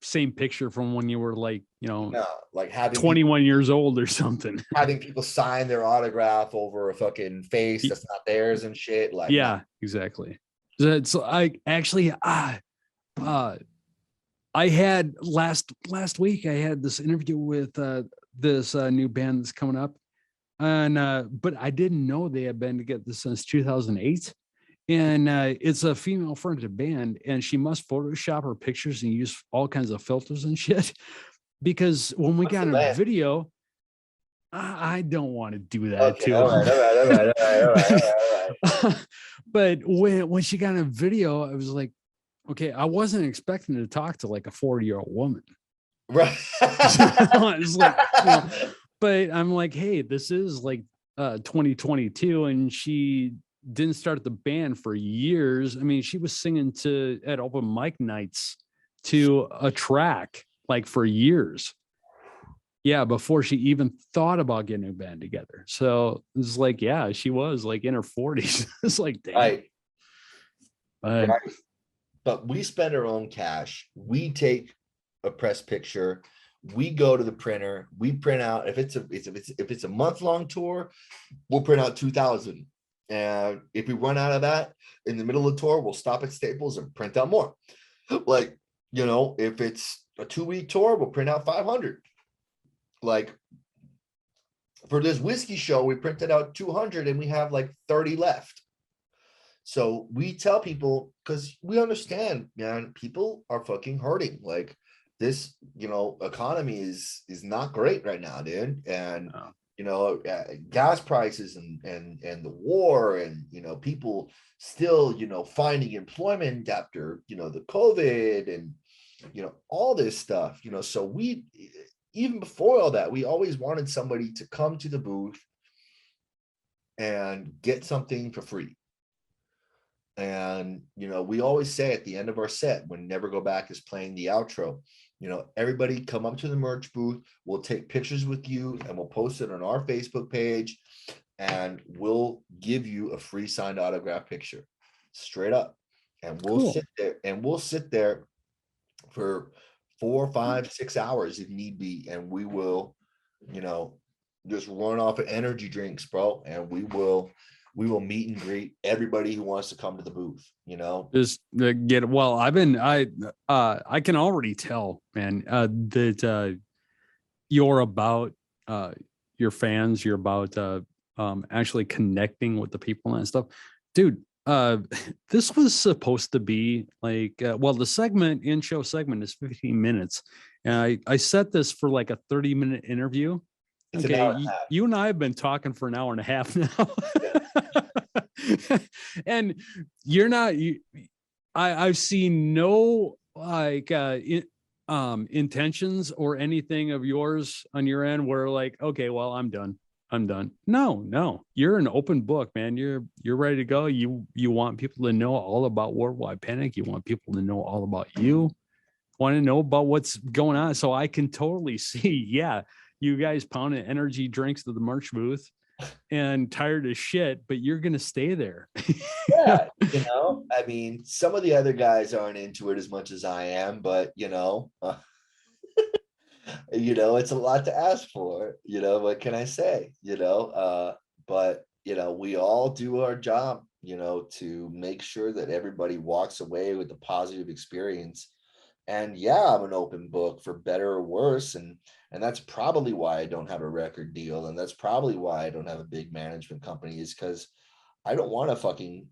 same picture from when you were like, No, like having 21 years old or something. having people sign their autograph over a fucking face that's not theirs and shit. Like, Yeah, exactly. So I actually, I had last week, I had this interview with this new band that's coming up, and but I didn't know they had been together since 2008. And it's a female fronted band, and she must Photoshop her pictures and use all kinds of filters and shit. Because when we got a video, I don't want to do that okay, too. all right. But when she got a video, I was like, okay, I wasn't expecting to talk to like a 40-year-old woman. Right. It's like, but I'm like, hey, this is like 2022, and she didn't start the band for years. I mean, she was singing at open mic nights to a track like for years. Yeah, before she even thought about getting a band together. So it's like, yeah, she was like in her 40s. It's like, damn. Right. But But we spend our own cash. We take a press picture. We go to the printer. We print out. If it's a month-long tour, we'll print out 2,000. And if we run out of that in the middle of the tour, we'll stop at Staples and print out more. Like, if it's a 2-week tour, we'll print out 500. Like for this whiskey show, we printed out 200 and we have like 30 left. So we tell people, because we understand, man, people are fucking hurting. Like this, economy is not great right now, dude. And gas prices and the war, and people still finding employment after the COVID and all this stuff. So we, even before all that, we always wanted somebody to come to the booth and get something for free. And we always say at the end of our set, when Never Go Back is playing the outro, everybody come up to the merch booth. We'll take pictures with you and we'll post it on our Facebook page, and we'll give you a free signed autograph picture, straight up. And we'll sit there for 4, 5, 6 hours if need be, and we will just run off of energy drinks, bro, and we will meet and greet everybody who wants to come to the booth. Just get, well, I can already tell, man, that you're about your fans, you're about actually connecting with the people and stuff, dude. This was supposed to be like, the in-show segment is 15 minutes, and I set this for like a 30-minute interview. It's okay, you and I have been talking for an hour and a half now. And you're not, I've seen no like intentions or anything of yours on your end where like, okay, well, I'm done. No, you're an open book, man. You're ready to go. You want people to know all about Worldwide Panic. You want people to know all about you. Want to know about what's going on. So I can totally see, yeah, you guys pounding energy drinks to the merch booth and tired as shit, but you're gonna stay there. Yeah, I mean, some of the other guys aren't into it as much as I am, but it's a lot to ask for. What can I say? But we all do our job, to make sure that everybody walks away with a positive experience. And yeah, I'm an open book for better or worse, and that's probably why I don't have a record deal, and that's probably why I don't have a big management company, is because I don't want to fucking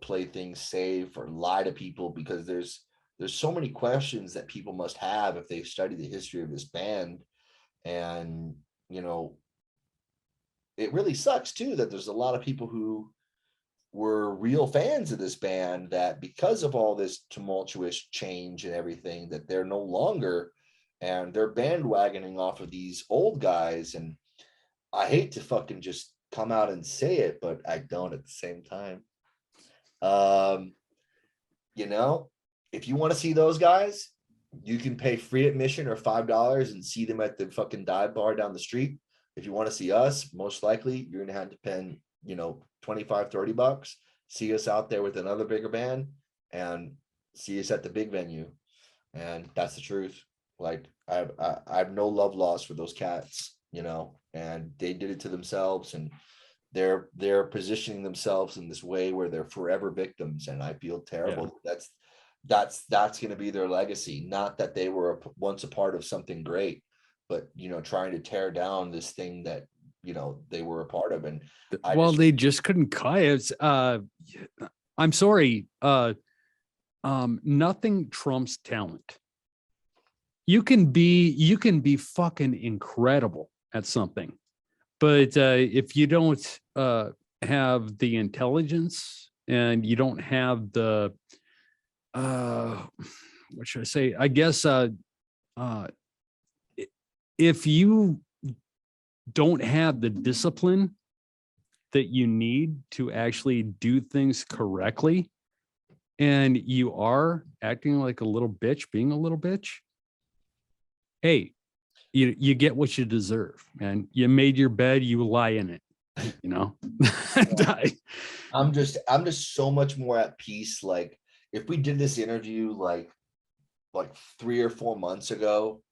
play things safe or lie to people, because there's so many questions that people must have if they've studied the history of this band. And it really sucks too that there's a lot of people who were real fans of this band that, because of all this tumultuous change and everything, that they're no longer, and they're bandwagoning off of these old guys. And I hate to fucking just come out and say it, but I don't at the same time. If you want to see those guys, you can pay free admission or $5 and see them at the fucking dive bar down the street. If you want to see us, most likely you're gonna have to $25-$30, see us out there with another bigger band and see us at the big venue. And that's the truth. Like I have no love lost for those cats, and they did it to themselves, and they're positioning themselves in this way where they're forever victims. And I feel terrible. Yeah. That's going to be their legacy. Not that they were once a part of something great, but trying to tear down this thing that they were a part of. And they just couldn't cut it. I'm sorry. Nothing trumps talent. You can be fucking incredible at something, but if you don't have the intelligence and you don't have the what should I say? I guess if you don't have the discipline that you need to actually do things correctly, and you are acting like a little bitch, being a little bitch, hey, you get what you deserve, man. You made your bed, you lie in it, I'm just so much more at peace. Like if we did this interview like 3 or 4 months ago,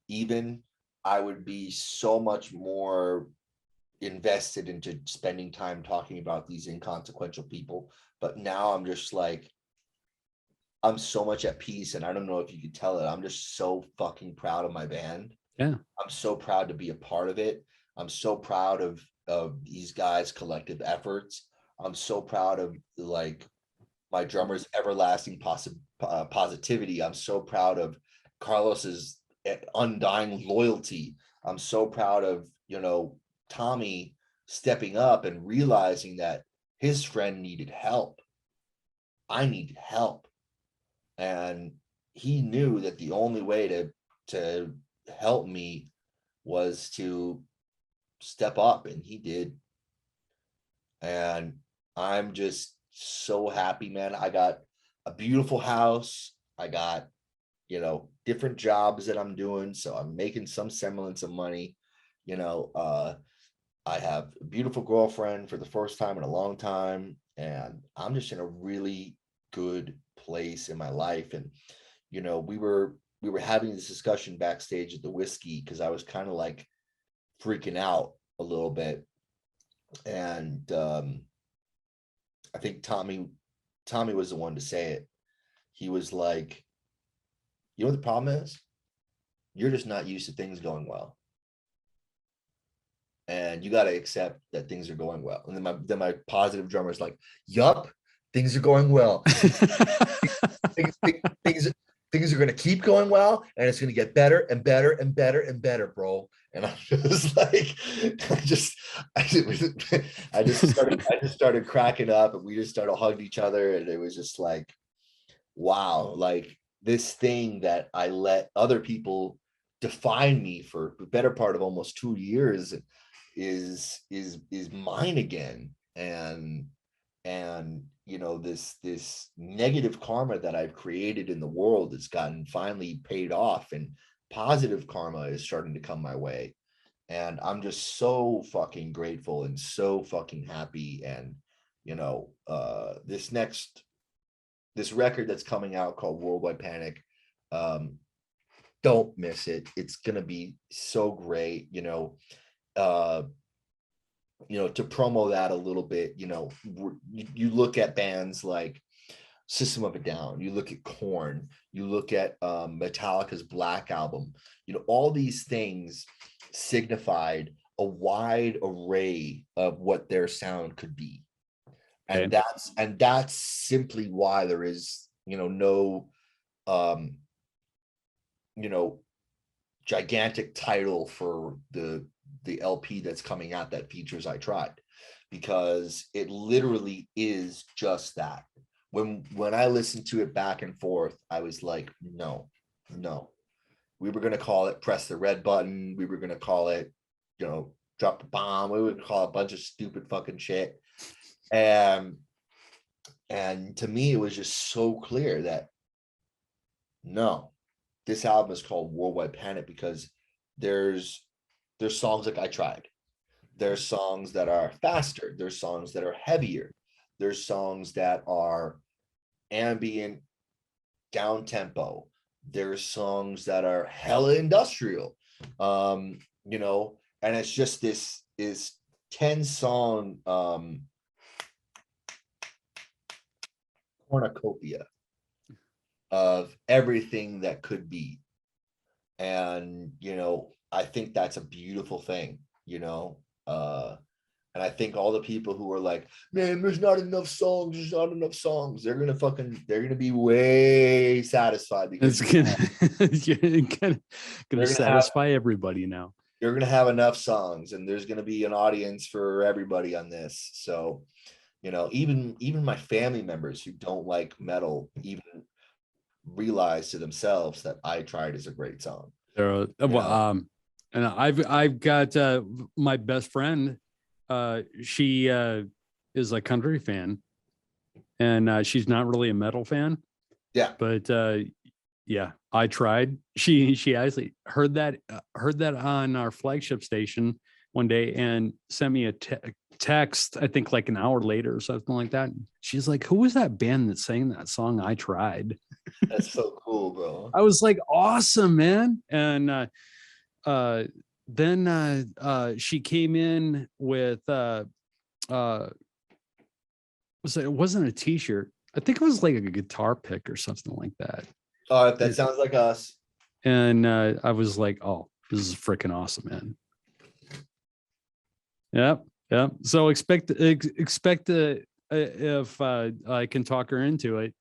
even, I would be so much more invested into spending time talking about these inconsequential people. But now I'm just like, I'm so much at peace. And I don't know if you could tell it. I'm just so fucking proud of my band. Yeah. I'm so proud to be a part of it. I'm so proud of these guys' collective efforts. I'm so proud of like my drummer's everlasting positivity. I'm so proud of Carlos's undying loyalty. I'm so proud of, Tommy stepping up and realizing that his friend needed help. I needed help. And he knew that the only way to help me was to step up, and he did. And I'm just so happy, man. I got a beautiful house. I got, different jobs that I'm doing. So I'm making some semblance of money. I have a beautiful girlfriend for the first time in a long time. And I'm just in a really good place in my life. And, we were having this discussion backstage at the whiskey because I was kind of like freaking out a little bit. And I think Tommy was the one to say it. He was like, you know what the problem is? You're just not used to things going well. And you got to accept that things are going well. And then my positive drummer is like, yup, things are going well. things are going to keep going well, and it's going to get better and better and better and better, bro. And I was like, I just started cracking up, and we just started hugging each other, and it was just like, wow, like this thing that I let other people define me for the better part of almost 2 years is mine again. And this negative karma that I've created in the world has gotten finally paid off, and positive karma is starting to come my way. And I'm just so fucking grateful and so fucking happy. And this record that's coming out called Worldwide Panic, don't miss it. It's gonna be so great. To promo that a little bit, you look at bands like System of a Down, you look at Korn, you look at Metallica's Black Album, all these things signified a wide array of what their sound could be. And that's simply why there is, no gigantic title for the LP that's coming out that features I Tried, because it literally is just that. When I listened to it back and forth, I was like, no, we were going to call it Press the Red Button. We were going to call it, Drop the Bomb. We would call it a bunch of stupid fucking shit. And to me, it was just so clear that no, this album is called Worldwide Panic because there's songs like I Tried. There's songs that are faster. There's songs that are heavier. There's songs that are ambient, down tempo. There's songs that are hella industrial. You know, and it's just this is 10 song cornucopia of everything that could be. And, you know, I think that's a beautiful thing, you know. And I think all the people who are like, man, there's not enough songs, they're gonna be way satisfied because It's gonna satisfy everybody now. you're gonna have enough songs, and there's gonna be an audience for everybody on this. So, you know, even my family members who don't like metal even realize to themselves that I Tried is a great song. And I've got my best friend. She is a country fan, and she's not really a metal fan. Yeah, but yeah, I Tried. She actually heard that on our flagship station one day and sent me a text. I think like an hour later or something like that. She's like, "Who was that band that sang that song? I Tried." that's so cool, bro. I was like, "Awesome, man!" And then she came in with it wasn't a t-shirt. I think it was like a guitar pick or something like that. That sounds like us. And I was like, "Oh, this is freaking awesome, man." Yep. So expect if I can talk her into it.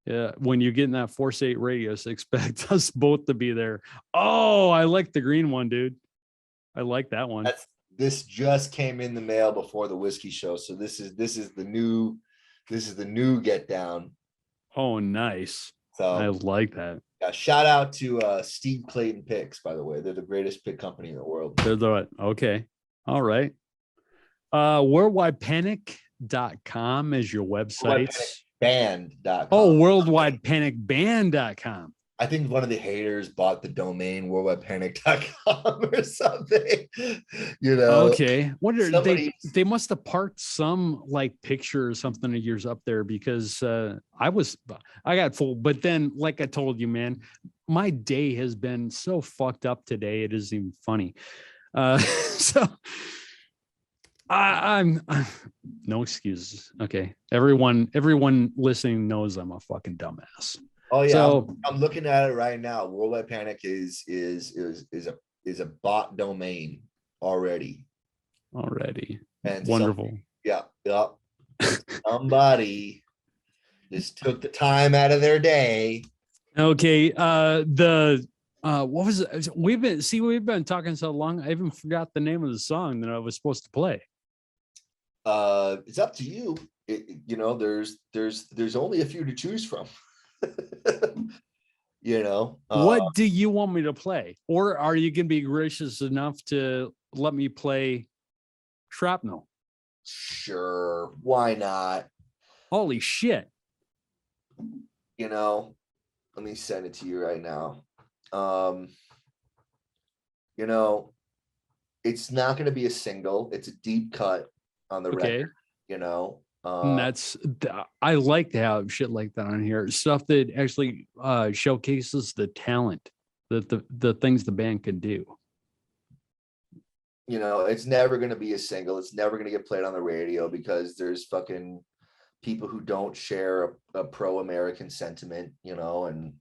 Yeah, when you get in that Force 8 radius, expect us both to be there. Oh, I like the green one, dude. I like that one. This just came in the mail before the whiskey show, so this is the new get down. Oh, nice. So I like that. Yeah, shout out to Steve Clayton Picks, by the way. They're the greatest pick company in the world. Okay. All right. Worldwidepanic.com is your website. Band.com. Oh, worldwidepanicband.com. I think one of the haters bought the domain worldwidepanic.com or something. You know. Okay. Wonder they must have parked some like picture or something of yours up there because I got full. But then, like I told you, man, my day has been so fucked up today. It isn't even funny. So I'm no excuses. Okay. Everyone listening knows I'm a fucking dumbass. Oh yeah, so, I'm looking at it right now. Worldwide Panic is a bot domain already. And wonderful. Somebody just took the time out of their day. Okay. What was it? We've been talking so long. I even forgot the name of the song that I was supposed to play. It's up to you. You know, there's only a few to choose from. You know, what do you want me to play, or are you gonna be gracious enough to let me play Shrapnel? Sure, why not? Holy shit. You know, let me send it to you right now. You know, it's not going to be a single. It's a deep cut on the record. You know, and I like to have shit like that on here. Stuff that actually showcases the talent that the things the band can do. You know, it's never going to be a single. It's never going to get played on the radio because there's fucking people who don't share a pro-American sentiment, you know, and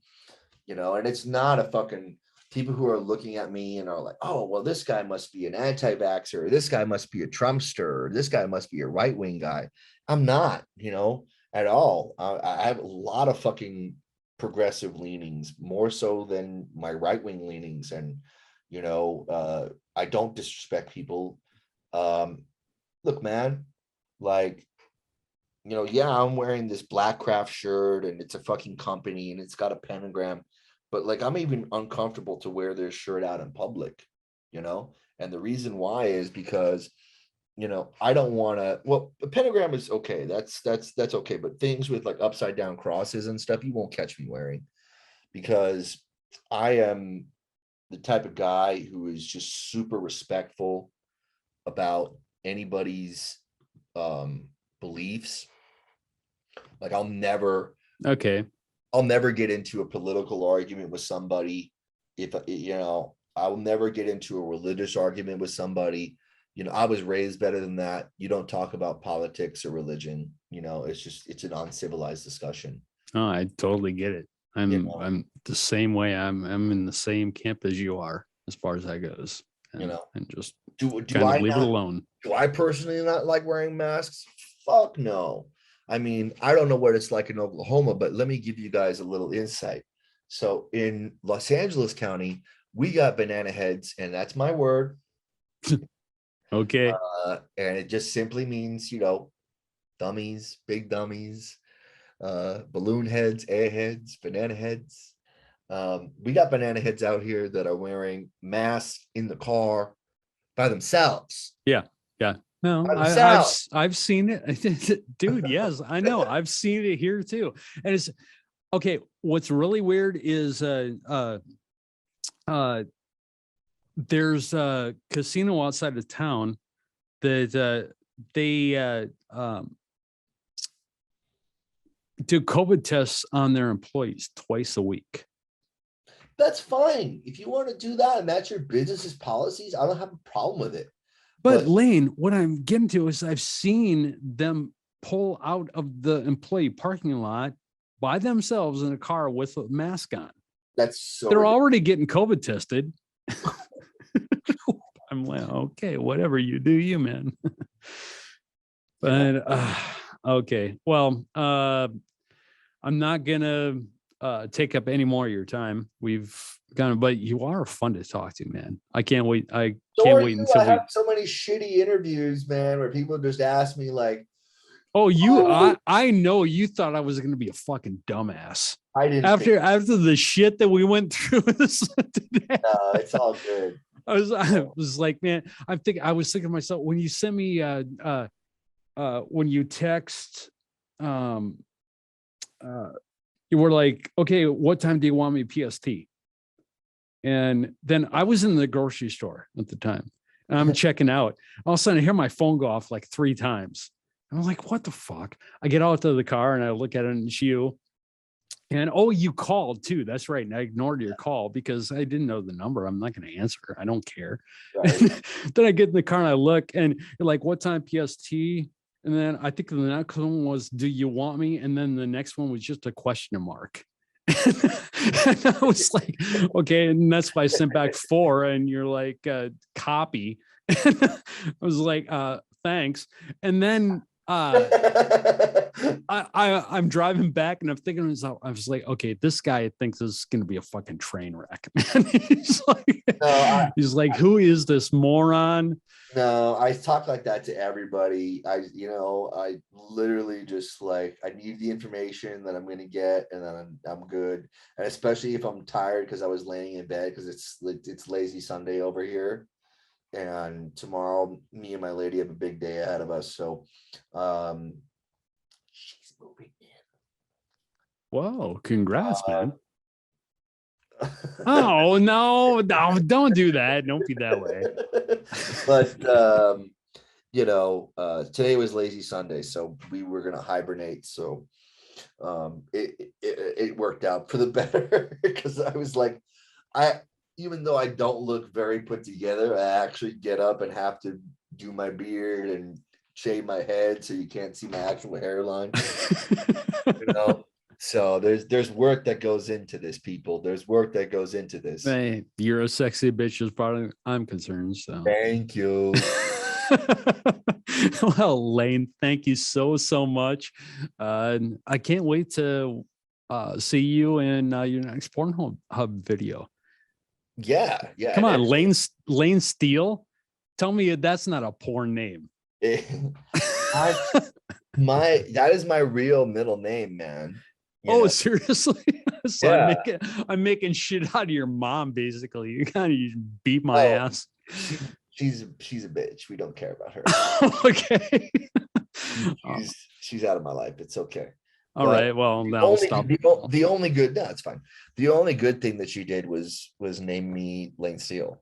it's not a fucking people who are looking at me and are like, oh, well, this guy must be an anti-vaxxer, or this guy must be a Trumpster, or this guy must be a right-wing guy. I'm not, you know, at all. I have a lot of fucking progressive leanings, more so than my right-wing leanings. And, you know, I don't disrespect people. Look, man, like, you know, yeah, I'm wearing this Black Craft shirt and it's a fucking company and it's got a pentagram, but like, I'm even uncomfortable to wear this shirt out in public, you know? And the reason why is because, you know, I don't want to, well, the pentagram is okay. That's okay. But things with like upside down crosses and stuff, you won't catch me wearing, because I am the type of guy who is just super respectful about anybody's beliefs. Like I'll never get into a political argument with somebody. If I will never get into a religious argument with somebody. I was raised better than that. You don't talk about politics or religion. It's an uncivilized discussion. Oh, I totally get it. I'm the same way. I'm in the same camp as you are as far as that goes. And just do kind of leave it alone. Do I personally not like wearing masks? Fuck no. I mean, I don't know what it's like in Oklahoma, but let me give you guys a little insight. So in Los Angeles County, we got banana heads, and that's my word. Okay. And it just simply means, dummies, big dummies, balloon heads, airheads, banana heads. We got banana heads out here that are wearing masks in the car by themselves. Yeah. No, I've seen it, dude. Yes, I know. I've seen it here too. And it's okay. What's really weird is there's a casino outside of town that they do COVID tests on their employees twice a week. That's fine. If you want to do that and that's your business's policies, I don't have a problem with it. But Lane, what I'm getting to is I've seen them pull out of the employee parking lot by themselves in a car with a mask on. That's so they're already getting COVID tested. I'm like, okay, whatever you do, you man. But okay, well, I'm not gonna take up any more of your time. We've gone, but you are fun to talk to, man. I can't wait. I can't wait until I have so many shitty interviews, man, where people just ask me like, I know you thought I was going to be a fucking dumbass. I didn't. After the shit that we went through today. No, it's all good. I was like, man, I was thinking to myself, when you sent me when you text you were like, okay, what time do you want me PST? And then I was in the grocery store at the time and I'm checking out. All of a sudden I hear my phone go off like 3 times. I'm like, what the fuck? I get out of the car and I look at it and it's you. And you called too. That's right. And I ignored your call because I didn't know the number. I'm not going to answer. I don't care. Right. Then I get in the car and I look and you're like, what time PST? And then I think the next one was, do you want me? And then the next one was just a question mark. And I was like, okay. And that's why I sent back 4 and you're like, copy. And I was like, thanks. And then I'm driving back and I'm thinking to myself, I was like, okay, this guy thinks this is going to be a fucking train wreck. And he's like, who is this moron? No, I talk like that to everybody. I literally just like, I need the information that I'm going to get and then I'm good. And especially if I'm tired because I was laying in bed because it's lazy Sunday over here. And tomorrow, me and my lady have a big day ahead of us. So she's moving in. Whoa, congrats, man. Oh, no, don't do that. Don't be that way. But, today was lazy Sunday, so we were going to hibernate. So it worked out for the better because I was like, even though I don't look very put together, I actually get up and have to do my beard and shave my head so you can't see my actual hairline. So there's work that goes into this, people. There's work that goes into this. Hey, you're a sexy bitch as far as I'm concerned. So thank you. Well, Lane, thank you so much. I can't wait to see you in your next Pornhub video. Yeah. Come on, Lane Steele. Tell me that's not a porn name. That is my real middle name, man. Seriously? So yeah. I'm making shit out of your mom, basically. You kind of beat my ass. She's a bitch. We don't care about her. Okay. She's out of my life. It's okay. All right. Well, now stop. The only good, no, it's fine. The only good thing that she did was name me Lane Steele.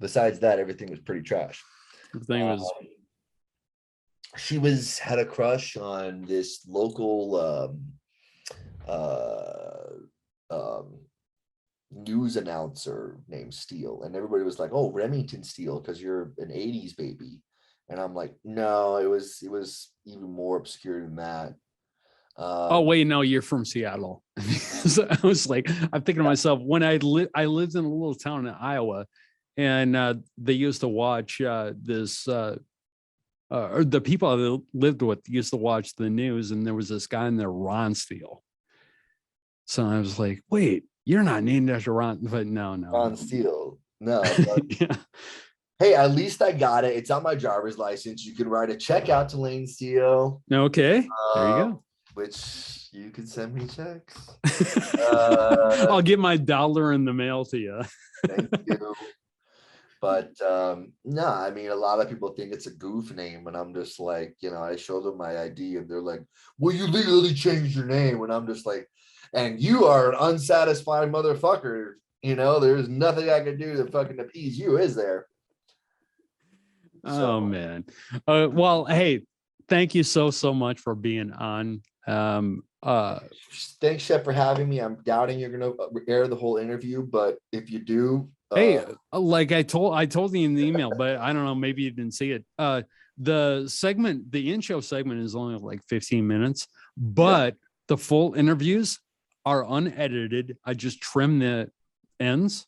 besides that, everything was pretty trash. Everything was She had a crush on this local news announcer named Steele, and everybody was like, "Oh, Remington Steele, because you're an '80s baby." And I'm like, no, it was even more obscure than that. oh wait, no, you're from Seattle. So I was like, I'm thinking to myself, when I lived in a little town in Iowa, and they used to watch this or the people I lived with used to watch the news, and there was this guy in there, Ron Steele. So I was like, wait, you're not named after Ron, but no. Ron Steele. No. But, Yeah. hey, at least I got it. It's on my driver's license. You can write a check out to Lane Steele. Okay, there you go. Which you could send me checks. I'll get my dollar in the mail to you. Thank you. But no, I mean, a lot of people think it's a goof name, and I'm just like, I show them my ID, and they're like, "Well, you legally changed your name," and I'm just like, "And you are an unsatisfied motherfucker. There's nothing I can do to fucking appease you, is there?" Oh man. Well, hey, thank you so much for being on. Thanks, Shep, for having me. I'm doubting you're gonna air the whole interview, but if you do, hey, like I told you in the email, but I don't know, maybe you didn't see it. The in-show segment is only like 15 minutes, but the full interviews are unedited. I just trim the ends.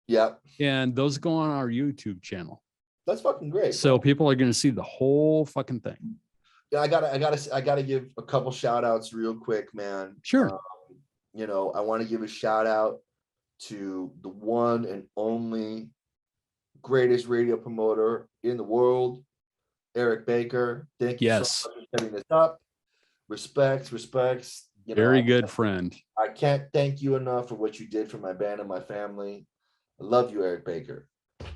Yep. And those go on our YouTube channel. That's fucking great. So people are going to see the whole fucking thing. Yeah, I gotta give a couple shout outs real quick, man. Sure. I want to give a shout out to the one and only greatest radio promoter in the world, Eric Baker. Thank you so much for setting this up. Respects. Very good friend. I can't thank you enough for what you did for my band and my family. I love you, Eric Baker.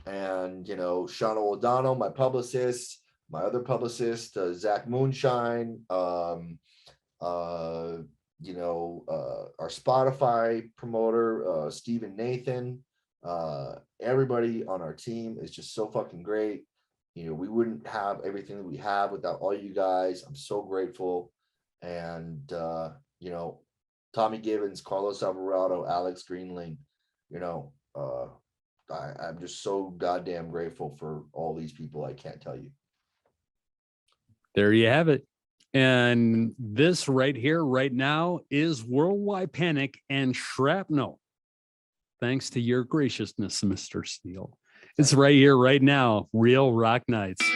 And Sean O'Donnell, my publicist, my other publicist, Zach Moonshine, our Spotify promoter, Stephen Nathan, everybody on our team is just so fucking great. We wouldn't have everything that we have without all you guys. I'm so grateful. And, Tommy Gibbons, Carlos Alvarado, Alex Greenling, I'm just so goddamn grateful for all these people. I can't tell you. There you have it. And this right here, right now, is Worldwide Panic and Shrapnel. Thanks to your graciousness, Mr. Steele. It's right here, right now. Real Rock Nights.